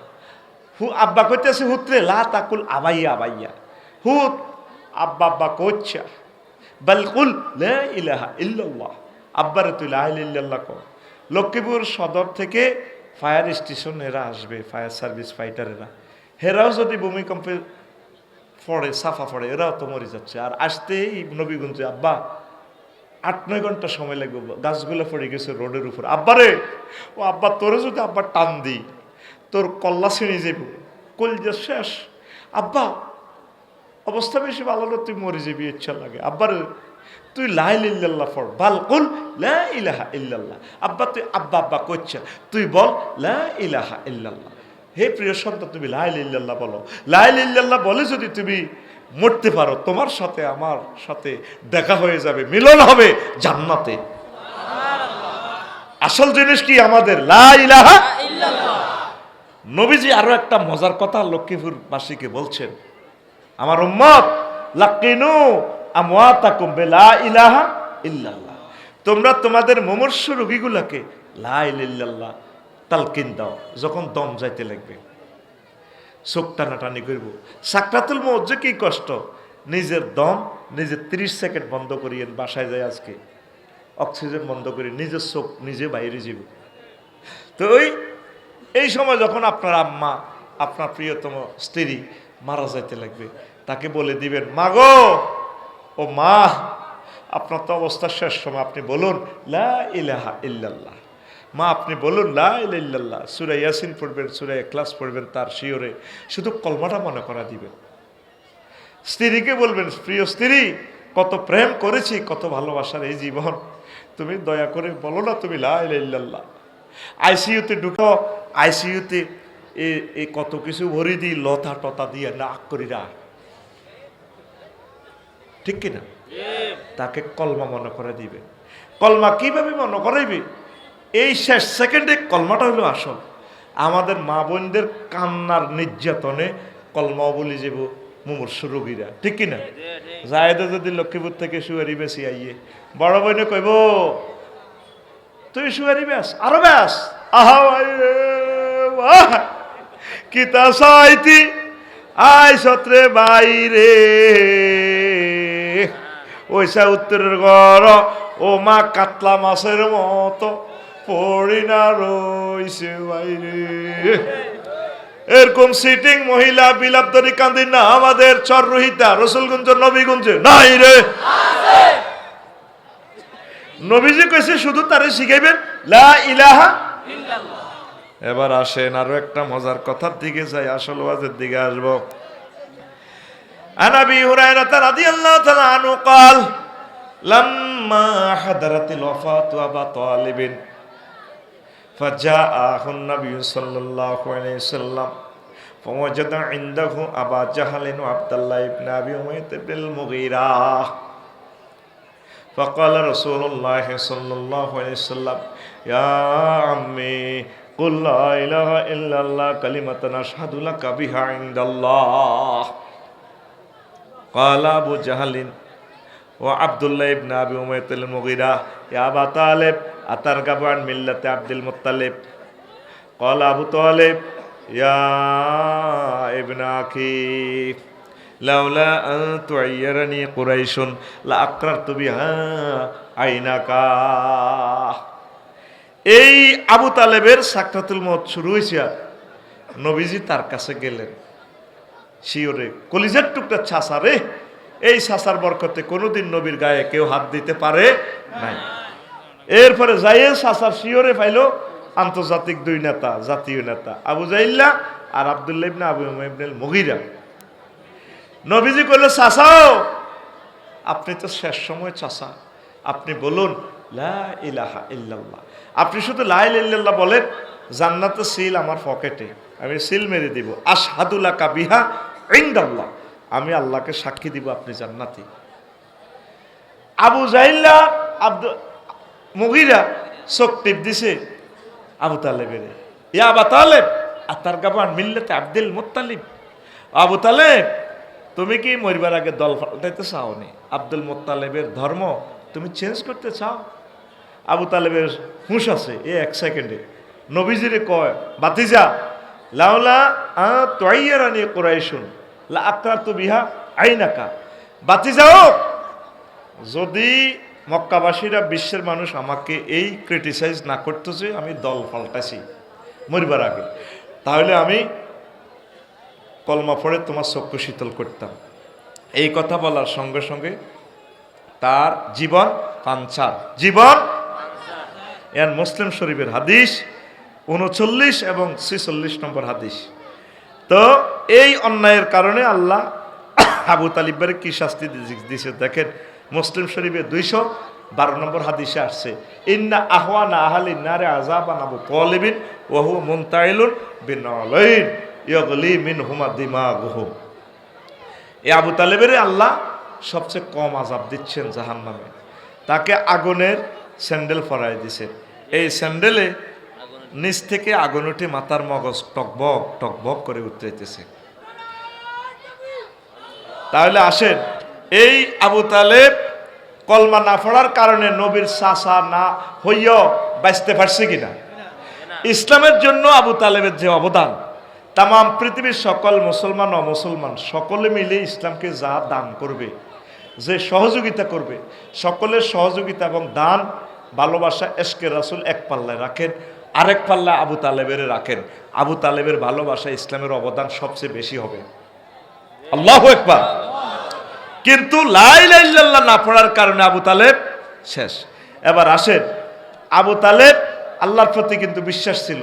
আব্বা কইতেছে হুতরে লা তাকুল আবাইয়া আবাইয়া, হুত আব্বা আব্বা কোচ্ছা বাল কুল লা ইলাহা ইল্লাল্লাহ। আব্বারে তুই লা ইলাহা ইল্লাল্লাহ কর। লক্ষ্মীপুর সদর থেকে ফায়ার স্টেশন এরা আসবে, ফায়ার সার্ভিস ফাইটারেরা, হেরাও যদি ভূমিকম্পে পড়ে সাফা পড়ে, এরাও তো মরে যাচ্ছে। আর আসতেই নবীগঞ্জে আব্বা 8-9 ঘন্টা সময় লাগবে, গাছগুলো পড়ে গেছে রোডের উপর। আব্বারে, ও আব্বা তোরে যদি আব্বা টান দি, তোর কল্লা ছিঁড়ে যাবো, কলজা শেষ। আব্বা অবস্থা বেশি ভালো না, তুই মরে যাবি, ইচ্ছা লাগে। আব্বারে তুই লা ইলাহা ইল্লাল্লাহ পড়, বাল কুল লা ইলাহা ইল্লাল্লাহ। আব্বা তুই আব্বা আব্বা কইছা, তুই বল লা ইলাহা ইল্লাল্লাহ। হে প্রিয় সন্তান, তুমি লা ইলাহা ইল্লাল্লাহ বলো। লা ইলাহা ইল্লাল্লাহ বলে যদি তুমি মরতে পারো, তোমার সাথে আমার সাথে দেখা হয়ে যাবে, মিলন হবে জান্নাতে। আসল জিনিস কি আমাদের? লা ইলাহা ইল্লাল্লাহ। নবীজি আরো একটা মজার কথা লক্ষ্মীপুর বাসীকে বলছেন, আমার উম্মত লাকিনু আমওয়াতাকুম বিলা ইলাহা ইল্লাল্লাহ। তোমরা তোমাদের মুমূর্ষু রোগীগুলোকে লা ইলাহা ইল্লাল্লাহ তালকিন দাও যখন দম যাইতে লাগবে, চোখ টানাটানি করব। সাকরাতুল মউত যে কি কষ্ট, নিজের দম নিজে 30 সেকেন্ড বন্ধ করিয়েন, বাসায় যায় আজকে অক্সিজেন বন্ধ করি, নিজের চোখ নিজে বাইরে যাব। তো এই সময় যখন আপনার আম্মা, আপনার প্রিয়তম স্ত্রী মারা যাইতে লাগবে, তাকে বলে দিবেন, মা গো, ও মা, আপনার তো অবস্থা শেষ সময়, আপনি বলুন লা ইলাহা ইল্লাল্লাহ। মা আপনি বলুন লা ইলাহা ইল্লাল্লাহ, সূরা ইয়াসিন পড়বেন, সূরা ইখলাস পড়বেন, তার শিওরে শুধু কলমাটা মনে করা দিবেন। স্ত্রীকে বলবেন, প্রিয় স্ত্রী, কত প্রেম করেছি, কত ভালোবাসার এই জীবন, তুমি দয়া করে বলো না তুমি লা ইলাহা ইল্লাল্লাহ। আইসিইউতে ঢুকো, আইসিইউতে এই কত কিছু ভরি দিই, লতা টতা দিয়ে নাক করি না, ঠিক কিনা? তাকে কলমা মনে করে দিবে। কলমা কিভাবে মনে করাইবে? এই শেষ সেকেন্ডে কলমাটা হলো আসল। আমাদের মা বোনদের কান্নার নির্যাতনে কলমাও বলি যাব মুমূর্ষু রোগীরা, ঠিক কিনা? জায়দা যদি লক্ষ্মীপুর থেকে সুয়ারি বেশি আইয়ে, বড় বোনে কইব, তুই সুয়ারি ব্যাস, আরো ব্যাস, আহা কিতা সাইতি আই সত্রে বাইরে, ওইসা উত্তরের ঘর, ও মা কাতলা মাছের মতো পড়ি না রইছে বাইরে। এরকম সিটিং মহিলা বিলাপদরি কান্দি না আমাদের চর রোহিতা রসুলগঞ্জ নবীগঞ্জে নাই রে? নবীজি কইছে শুধু তারে শিখাইবেন লা ইলাহা ইল্লাল্লাহ। এবার আসেন আরো একটা মজার কথার দিকে যাই, আসল ওয়াজের দিকে আসবো। আন আবি হুরায়রা রাদিয়াল্লাহু তাআলা আনহু قال لما حضرت الوفاة أبا طالب فجاءه النبي صلى الله عليه وسلم فوجد عنده أبا جهل وعبد الله بن أبي أمية بن المغيرة فقال رسول الله صلى الله عليه وسلم يا عمي قل لا إله إلا الله كلمة أشهد لك بها عند الله قال أبو جهل وعبد الله بن أبي أمية المغيرة يا أبا طالب أترغب عن ملة عبد المطلب قال أبو طالب يا ابن أخي لولا أن تعيرني قريش لأقررت بها عينك। এই আবু তালেবের সাকরাতুল মউত শুরু হয়েছে, নবীজি তার কাছে গেলেন, শিওরে কলিজার টুকরা ছাসা রে, এই ছাসার বরকতে কোনোদিন নবীর গায়ে কেউ হাত দিতে পারে নাই। এরপরে যাইয়ে ছাসার শিওরে পাইলো আন্তর্জাতিক দুই নেতা, জাতীয় নেতা, আবু জাইল্লা আর আব্দুল্লাহ ইবনে আবু উমাইয়া ইবনে মুগীরা। নবীজি কইল, চাচাও আপনি তো শেষ সময় চাচা, আপনি বলুন লা ইলাহা ইল্লাল্লাহ। আপনি শুধু লা ইলাহা ইল্লাল্লাহ বলেন, জান্নাতের সিল আমার পকেটে, আমি সিল মেরে দিব, আশহাদু লাকা বিহা ইনদাল্লাহ, আমি আল্লাহকে সাক্ষী দিব আপনি জান্নাতি। আবু জাইল্লা মুগীরা চোখ টিপ দিছে আবু তালেবের, ইয়া আবু তালেব আতারগাবু আন মিল্লাতি আব্দুল মুত্তালিব। আবু তালেব, তুমি কি মরিবার আগে দল পাল্টাইতে চাও নি? আব্দুল মুত্তালিবের ধর্ম তুমি চেঞ্জ করতে চাও? আবু তালেবের হুঁশ আছে, এক সেকেন্ডে নবীজিরে কয়, বাতিজা লাউলা তুআইয়ারানি কুরাইশুন লা আকরাতু বিহা আইনাকা। বাতিজাও, যদি মক্কাবাসীরা, বিশ্বের মানুষ আমাকে এই ক্রিটিসাইজ না করতেছে আমি দল পাল্টাছি মরিবার আগে, তাহলে আমি কলমা পড়ে তোমার চক্ষু শীতল করতাম। এই কথা বলার সঙ্গে সঙ্গে তার জীবন পাঞ্চার, জীবন। এর মুসলিম শরীফের হাদিস 39 এবং 46 নম্বর হাদিস। তো এই অন্যায়ের কারণে আল্লাহ আবু তালিবের কি শাস্তি দিয়েছে দেখেন, মুসলিম শরীফে 212 নম্বর হাদিসে আসছে, ইন্না আহওয়ানা আহলিন নারে আযাবান আবু তালিবিন ওয়া হুয়া মুনতাইলুন বিনালাইন ইয়াগলি মিনহুমা দিমাগুহু। এই আবু তালেবের আল্লাহ সবচেয়ে কম আযাব দিচ্ছেন জাহান্নামে। তাকে আগুনের স্যান্ডেল পরায় দিছে, এই স্যান্ডেলে নিচ থেকে আগুন উঠে মাথার মগজ টকবক টকবক করে উঠতেছে। তাহলে আসেন এই আবু তালেব কলমা না পড়ার কারণে নবীর চাচা না হইয়াও বাঁচতে পারছে কিনা? ইসলামের জন্য আবু তালেবের যে অবদান, তাম পৃথিবীর সকল মুসলমান অমুসলমান সকলে মিলে ইসলামকে যা দান করবে, যে সহযোগিতা করবে, সকলের সহযোগিতা এবং দান, ভালোবাসা, এশকে রাসূল এক পাল্লায় রাখেন, আরেক পাল্লা আবু তালেবের রাখেন। আবু তালেবের ভালোবাসা ইসলামের অবদান সবচেয়ে বেশি হবে। আল্লাহু আকবার। কিন্তু লা ইলাহা ইল্লাল্লাহ না পড়ার কারণে আবু তালেব শেষ। এবার আসেন, আবু তালেব আল্লাহর প্রতি কিন্তু বিশ্বাস ছিল,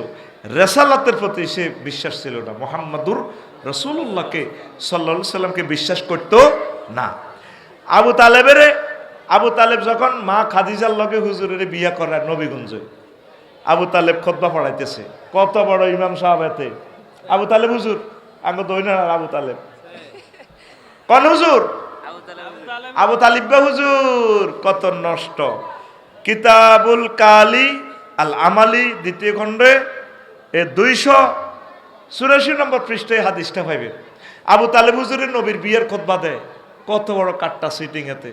রেসালাতের প্রতি সে বিশ্বাস ছিল না। মুহাম্মাদুর রাসূলুল্লাহকে সাল্লাল্লাহু আলাইহি সাল্লামকে বিশ্বাস করত না। আবু তালেব যখন মা খাদিজার লগে হুজুরের বিয়া করায় নবীগঞ্জে, আবু তালেব খুতবা পড়াইতেছে। কত বড় ইমাম সাহেব এতে, আবু তালেব হুজুর আঙ্গ দইনা আবু তালেব কোন হুজুর? আবু তালিব হুজুর। কত নষ্ট। কিতাবুল কালি আল আমালি দ্বিতীয় খণ্ডে 284 নম্বর পৃষ্ঠায় হাদিসটা পাইবেন। আবু তালেব হুজুরের নবীর বিয়ের খুতবা দেয়। কত বড় কাট্টা সিটিং এতে,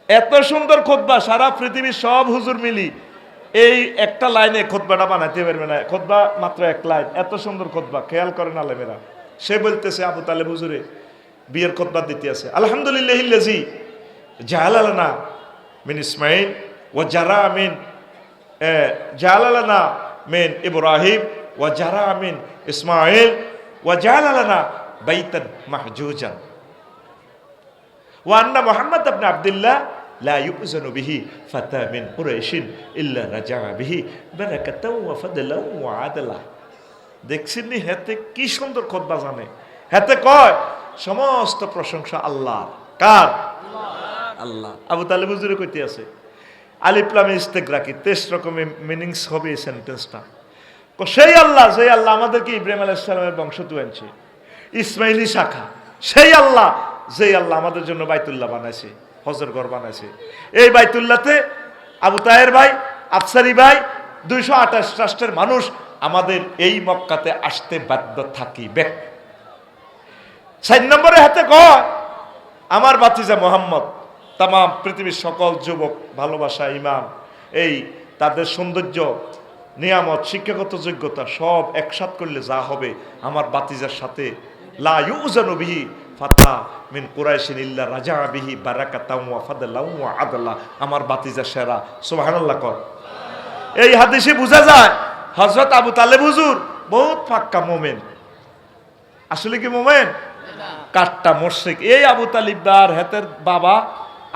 এত সুন্দর খুতবা, সারা পৃথিবীর সব হুজুর মিলি এই একটা লাইনে খুতবাটা বানাইতে পারবে না। খুতবা মাত্র এক লাইন, এত সুন্দর খুতবা, খেয়াল করেন আলেমেরা। সে বলতেছে আবু তালেব হুজুরে বিয়ের খুতবা দিতে আছে। আলহামদুলিল্লাহিল্লাযী জাআলা লানা মিন ইসমাঈল ওয়া জারা মিন জাআলা লানা মিন ইব্রাহিম ওয়া জারা মিন ইসমাঈল ওয়া জাআলা লানা বাইতান মাহজুজান ওয়া আন্না মুহাম্মদ ইবনে আব্দুল্লাহ লা ইউযানু বিহি ফাতা মিন কুরাইশিন ইল্লা রাজা'a বিহি বারাকাতাও ওয়া ফাদলাও ওয়া আদলা। দেখছেন নি হেতে কি সুন্দর খুতবা জানে। হেতে কয় সমস্ত প্রশংসা আল্লাহ। কার? আল্লাহ। আবু তালেব হুজুরে কইতে আছে আলিফ লাম ইস্তেগরাকি 23 রকমের মিনিংস হবে এই সেন্টেন্সটা। সেই আল্লাহ, সেই আল্লাহ আমাদেরকে ইব্রাহিম আলাইহিস সালামের বংশ তুলছে, ইসমাইলি শাখা। সেই আল্লাহ, যেই আল্লাহ আমাদের জন্য বাইতুল্লাহ বানাইছে, হজের ঘর বানাইছে। এই বাইতুল্লাহতে আবু তাহের ভাই, আফসারি ভাই, 228 রাষ্ট্রের মানুষ আমাদের এই মক্কাতে আসতে বাধ্য থাকিবে। 4 নম্বরে হাতে কয় আমার ভাতিজা মোহাম্মদ, তাম পৃথিবীর সকল যুবক ভালোবাসা, ইমান, এই তাদের সৌন্দর্য, নিয়ামত, শিক্ষাগত যোগ্যতা সব একসাথ করলে যা হবে আমার ভাতিজার সাথে লা ইউজানু বিহি ফাতা মিন কুরাইশিন ইল্লা রাজা'a বিহি বারাকাতাও ওয়া ফাদলাও ওয়া আদলা। আমার ভাতিজা সেরা। সুবহানাল্লাহ কর। এই হাদিসে বোঝা যায় হযরত আবু তালেব হুজুর বহুত পাক্কা মুমিন। আসলে কি মুমিন? কাট্টা মুশরিক। এই আবু তালিব আর হেতের বাবা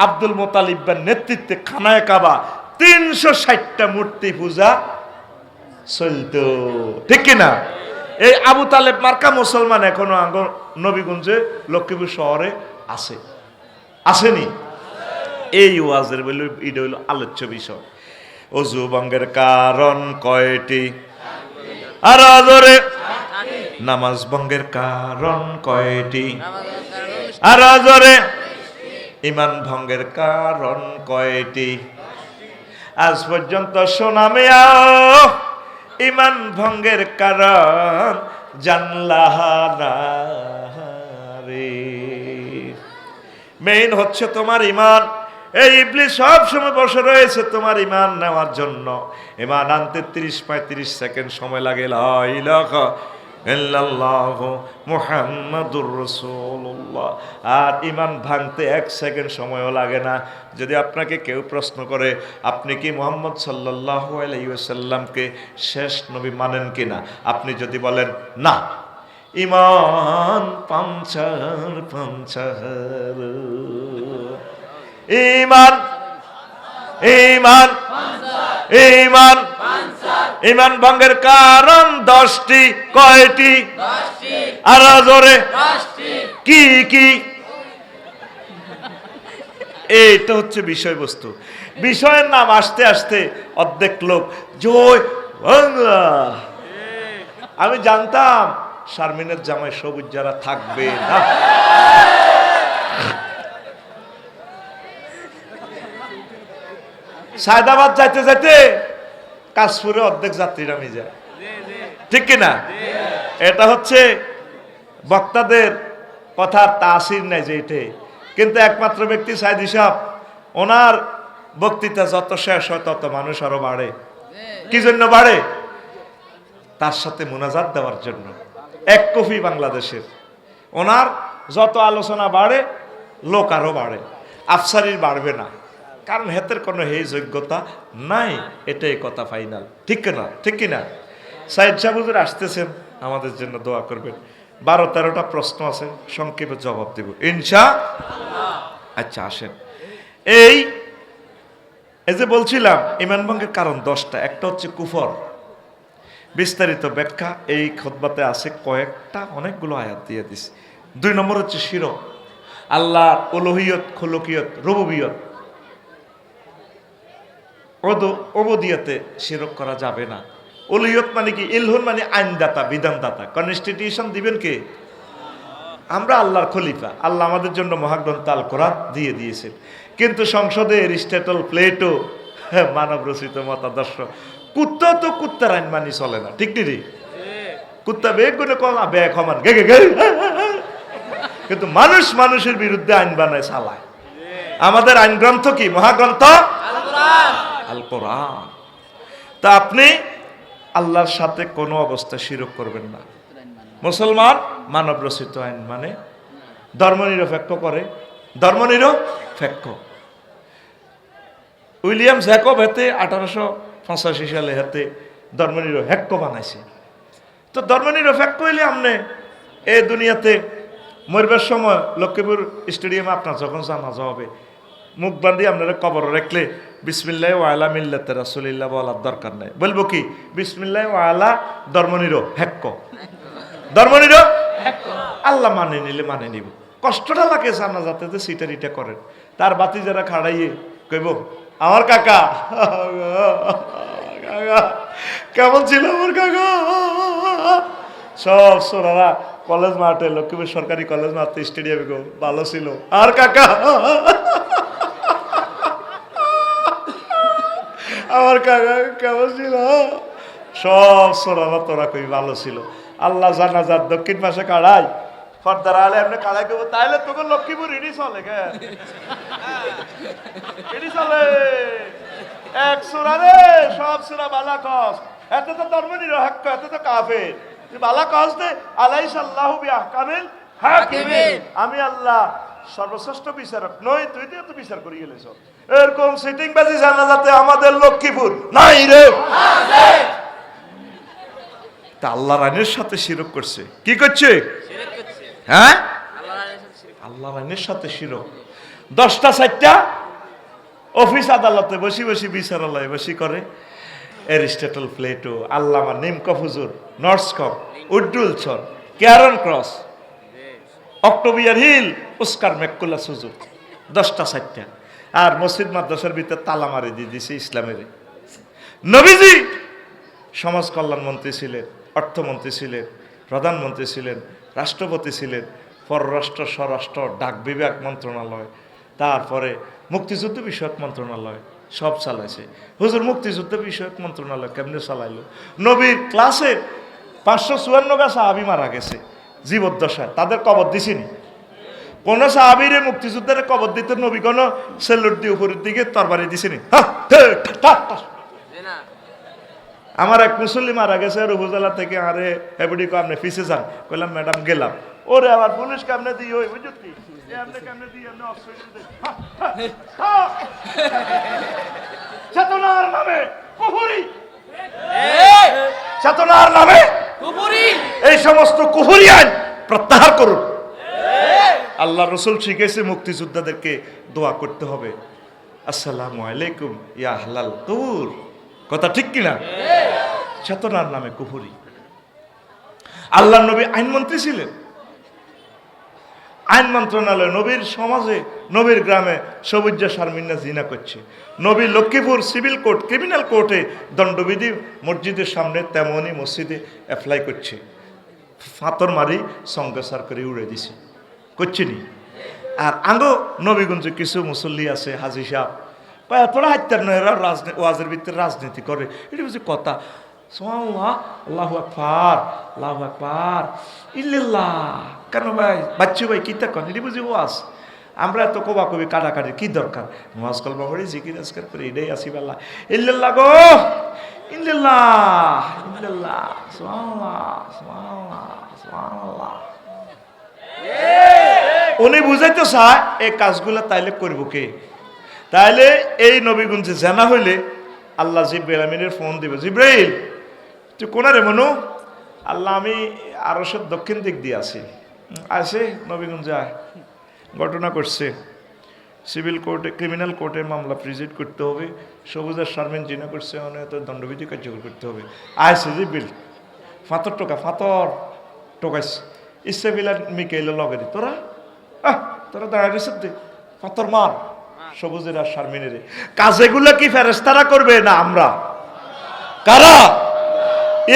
আব্দুল মুতালিবের নেতৃত্বে খানায়ে কাবা 360টা মূর্তি পূজা চলতো, ঠিক কিনা? এই আবু তালেব মার্কা মুসলমান এখনো নবীগঞ্জে লক্ষ্মীপুর শহরে আছে, আসেনি? এই ওয়াজের বলে এটা হইল আলোচ্য বিষয়। অজু ভঙ্গের কারণ কয়টি? আর আদরে নামাজ ভঙ্গের কারণ কয়টি? আর আদরে ইমান ভঙ্গের কারণ কয়টি? আজ পর্যন্ত শোনামিয়া ইমান ভঙ্গের কারণ জানলাহ না রে। মেইন হচ্ছে তোমার ইমান। এই ইবলিস সব সময় বসে রয়েছে তোমার ইমান নেওয়ার জন্য। ইমান আনতে 30-35 সেকেন্ড সময় লাগে। লা ইলাহা ইল্লাল্লাহু মুহাম্মাদুর রাসূলুল্লাহ। আর ইমান ভাঙতে 1 সেকেন্ড সময়ও লাগে না। যদি আপনাকে কেউ প্রশ্ন করে আপনি কি মুহাম্মদ সাল্লাল্লাহু আলাইহি ওয়াসাল্লামকে শেষ নবী মানেন কিনা, আপনি যদি বলেন না, ইমান পাঞ্চার পাঞ্চার, ইমান ইমান ইমান ইমান ভঙ্গের কারণ 10টি। কয়টি? 10টি। আর জোরে 10টি। কি কি? এইটা হচ্ছে বিষয়বস্তু। বিষয়ের নাম আসতে আসতে অর্ধেক লোক জয় বাংলা। আমি জানতাম শারমিনের জামাই সবুজ যারা থাকবে না। সায়দাবাদ যাইতে যাইতে কাশপুরে অর্ধেক যাত্রী নামে যায়, ঠিক কিনা? এটা হচ্ছে বক্তাদের কথার তাসির নাই যে এটাই। কিন্তু একমাত্র ব্যক্তি সাইদি সাহেব, ওনার বক্তৃতা যত শেষ হয় তত মানুষ আরো বাড়ে। কি জন্য বাড়ে? তার সাথে মুনাজাত দেওয়ার জন্য। এক কফি বাংলাদেশের, ওনার যত আলোচনা বাড়ে লোক আরো বাড়ে, আফসারির বাড়বে না, কারণ হেতের কোনো এই যোগ্যতা নাই। এটাই কথা ফাইনাল, ঠিক কিনা? ঠিক কিনা? সাইদ সাহেব হুজুর আসতেছেন, আমাদের জন্য দোয়া করবেন। 12-13টা প্রশ্ন আছে, সংক্ষেপে জবাব দেব ইনশাআল্লাহ। আচ্ছা আসেন। এই যে বলছিলাম ঈমান ভঙ্গের কারণ 10টা। একটা হচ্ছে কুফর, বিস্তারিত ব্যাখ্যা এই খুতবাতে আছে কয়েকটা, অনেকগুলো আয়াত দিয়ে দিছি। 2 নম্বর হচ্ছে শিরক, আল্লাহর উলুহিয়ত, খুলুকিয়ত, রুবুবিয়ত, ওবুদিয়তে শিরক করা যাবে না। উলুহিয়ত মানে কি? ইলহুন মানে আইনদাতা, বিধানদাতা। কনস্টিটিউশন দিবেন কে? আমরা আল্লাহর খলিফা। আল্লাহ আমাদের জন্য মহাগ্রন্থ আল কোরআন দিয়ে দিয়েছেন, কিন্তু সংসদে এরিস্টটল, প্লেটো মানব রচিত মতাদর্শ। কুত্তা তো কুত্তার আইন মানি চলে না, ঠিক নি? কুত্তা বেগ গুনে কমা বে ক্ষমান গে গে গে, কিন্তু মানুষ মানুষের বিরুদ্ধে আইন বানায়, চালায়। আমাদের আইন গ্রন্থ কি? মহাগ্রন্থ আল কোরআন। তা আপনি আল্লাহর সাথে কোনো অবস্থায় শিরক করবেন না। মুসলমান মানব রচিত আইন মানে, ধর্মনিরপেক্ষ করে, ধর্মনিরপেক্ষ। উইলিয়াম জ্যাকব হেতে 1885 সালে হেতে ধর্মনিরপেক্ষ বানাইছে। তো ধর্মনিরপেক্ষ হইলে আপনি এই দুনিয়াতে মরবার সময় লক্ষ্মীপুর স্টেডিয়ামে আপনার যখন জানাজা হবে, মুখ বান্ধি আপনারা কবর রাখলে বিসমিল্লাহ ওয়ালা মিল্লাতে রাসূলিল্লাহ বলার দরকার নাই। বলবো কি? বিসমিল্লাহ ওয়ালা ধর্মনিরপেক্ষ, ধর্মনিরপেক্ষ। আল্লাহ মানে নিলে মানে নিব। কষ্টটা লাগে জানাজাতে যে সিটারিটা করেন, তার বাতি যারা খাড়াইয়ে কইব আমার কাকা, কেমন ছিল আমার কাকা। সব সোনারা কলেজ মাঠে, লক্ষ্মীপুর সরকারি কলেজ মাঠে, স্টেডিয়ামে গো ভালো ছিল আর কাকা, আমার কাকা কেমন ছিল। সব সোনারা তোরা কই ভালো ছিল। আল্লাহ জানাজার দক্ষিণ পাশে কাড়াই, ফর্দার আলে আপনি কাড়াই করবো, তাইলে তোকে লক্ষ্মীপুর ইডি চলে গে, ইডি চলে। এক সুরা রে, সব সুরা বালা কস। এত তো ধর্মনিরপেক্ষ, এত তো কাফের। বালা কস দে আলাইসাল্লাহু বিআহকামিল হাকিমিন। আমি আল্লাহ সর্বশ্রেষ্ঠ বিচারক নই, তুই তো এত বিচার করি গেলেছ। এরকম সিটিং বাজি জানাজাতে আমাদের লক্ষ্মীপুর নাই রে। তা আল্লাহর আইনের সাথে শিরক করছে। কি করছে? হ্যাঁ, আল্লাহর আইনের সাথে শিরক। 10টা 4টা অফিস আদালতে বসি বসি বিচারালয়ে বসি করে এরিস্টটল, প্লেটো, আল্লামা নিমকফ হুজুর, নর্সকপ, উড্ডুলছন, ক্যারন ক্রস, অক্টোবিয়ার হিল, ওস্কার ম্যাকুলাস হুজুর। 10টা 4টা। আর মসজিদ মাদ্রাসার ভিতরে তালা মারি দিয়ে দিছে ইসলামের। নবীজি সমাজ কল্যাণ মন্ত্রী ছিলেন, অর্থমন্ত্রী ছিলেন, প্রধানমন্ত্রী ছিলেন, রাষ্ট্রপতি ছিলেন, পররাষ্ট্র, স্বরাষ্ট্র, ডাক বিভাগ মন্ত্রণালয়, তারপরে মুক্তিযুদ্ধ বিষয়ক মন্ত্রণালয়, সব চালাইছে। হুজুর মুক্তিযুদ্ধ বিষয়ক মন্ত্রণালয় কেমনে চালাইলো? নবীর ক্লাসে 554 গা সাহাবী মারা গেছে জীবদ্দশায়, তাদের কবর দিছিনি। কোন সাহাবীরে মুক্তিযুদ্ধের কবর দিতে নবী কোন সেলুট দিয়ে উপরের দিকে তরবারি দিছিনি? আমার এক মুসল্লি মারা গেছে আর উপজেলা থেকে, আরে হেবুডি কো আপনি ফিসে যান। কইলাম ম্যাডাম গেলাম। ওরে আবার পুলিশ কেমনে দিই ওই বুঝত কি আপনি কেমনে দিই আপনি চেতনার নামে কুফরি, চেতনার নামে কুফরি, এই সমস্ত কুফরি আইন প্রত্যাহার করুন। আল্লাহ রসুল শিখেছে মুক্তিযোদ্ধাদেরকে দোয়া করতে হবে, আসসালামু আলাইকুম ইয়া আহলাল কবুর। কথা ঠিক কিনা? চেতনার নামে কুফরি। আল্লাহ নবী আইনমন্ত্রী ছিলেন, আইন মন্ত্রণালয়। নবীর সমাজে, নবীর গ্রামে সবুজ্জা শারমিনা জিনা করছে। নবী লক্ষ্মীপুর সিভিল কোর্ট, ক্রিমিনাল কোর্টে দণ্ডবিধি মসজিদের সামনে তেমনই মসজিদে অ্যাপ্লাই করছে। ফাতর মারি সঙ্গসার করে উড়ে দিছে, করছে নি? আর আঙ্গো নবীগঞ্জে কিছু মুসল্লি আছে, হাজি সাহেব তোরা হাইতার নয়, এরা ওয়াজের ভিতরে রাজনীতি করে। এটা বুঝি কথা। সুবহানাল্লাহ, আল্লাহু আকবার, আল্লাহু আকবার, ইল্লাল্লাহ, কেন ভাই বাচ্চু ভাই কি তা কন এটি বুঝি ওয়াজ আমরা এত কবা কবি কাটাকাটি কি দরকার নামাজ কলমা পড়ি জিকির আজকার করে এটাই আসি বেলা ইল্লাল্লাহ গো ইল্লাল্লাহ ইল্লাল্লাহ সুবহানাল্লাহ সুবহানাল্লাহ সুবহানাল্লাহ। উনি বুঝাইতে চায় এই কাজগুলা তাইলে করবো কে? তাইলে এই নবীগঞ্জে জানা হইলে আল্লাহ জিব্রাইল আমিনের ফোন দিবে, জিব্রাইল তুই কোনারে মনু? আল্লাহ আমি আরো সব দক্ষিণ দিক দিয়ে আছি। আসে নবীগঞ্জে ঘটনা করছে, সিভিল কোর্টে ক্রিমিনাল কোর্টের মামলা প্রেজেন্ট করতে হবে, সবুজের শারমিন জিনা করছে তো দণ্ডবিধি কার্যকর করতে হবে। আসে জিব্রাইল ফাতর টোকাইছে ইসরাফিল মিকাইল লগে দি তোরা তোরা দাঁড়ায় রেছে দে ফাতর মার সবুজের আর শারমিনের কাজেগুলো কি ফেরেশতারা করবে না আমরা? কারা?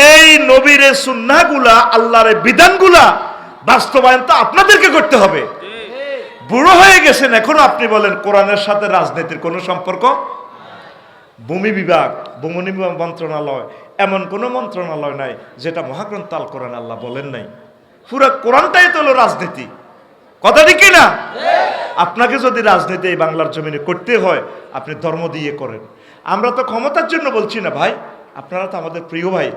এই নবীর সুন্নাহগুলা আল্লাহর বিধানগুলা বাস্তবায়ন তো আপনাদেরকে করতে হবে। বুড়ো হয়ে গেছেন এখনো আপনি বলেন কোরআনের সাথে রাজনীতির কোনো সম্পর্ক? ভূমি বিভাগ ভূমি মন্ত্রণালয় এমন কোনো মন্ত্রণালয় নাই যেটা মহাগ্রন্থ আল কোরআন আল্লাহ বলেন নাই। পুরো কোরআনটাই তো হলো রাজনীতি, কথা ঠিক না? আপনাকে যদি রাজনীতি এই বাংলার জমিনে করতে হয় আপনি ধর্ম দিয়ে করেন। আমরা তো ক্ষমতার জন্য বলছি না ভাই, আপনারা তো আমাদের প্রিয় ভাই,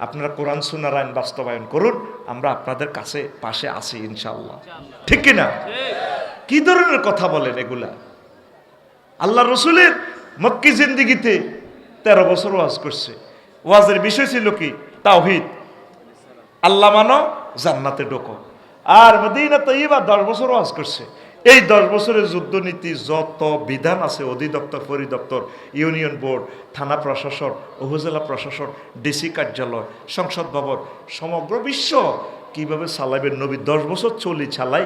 আপনারা কোরআন সুন্নাহর আইন বাস্তবায়ন করুন, আমরা আপনাদের কাছে পাশে আছি ইনশাআল্লাহ, ঠিক কিনা? কি ধরনের কথা বলেন এগুলা? আল্লাহ রসুলের মক্কি জিন্দিগিতে 13 বছর ওয়াজ করছে। ওয়াজের বিষয় ছিল কি? তাওহীদ, আল্লাহ মানো জান্নাতে ঢোকো। আর মদিনা তৈয়বা 10 বছর ওয়াজ করছে। এই 10 বছরের যুদ্ধনীতি যত বিধান আছে, অধিদপ্তর পরিদপ্তর, ইউনিয়ন বোর্ড, থানা প্রশাসন, উপজেলা প্রশাসন, ডিসি কার্যালয়, সংসদ ভবন, সমগ্র বিশ্ব কিভাবে চালাইবেন নবী 10 বছর চলি চালাই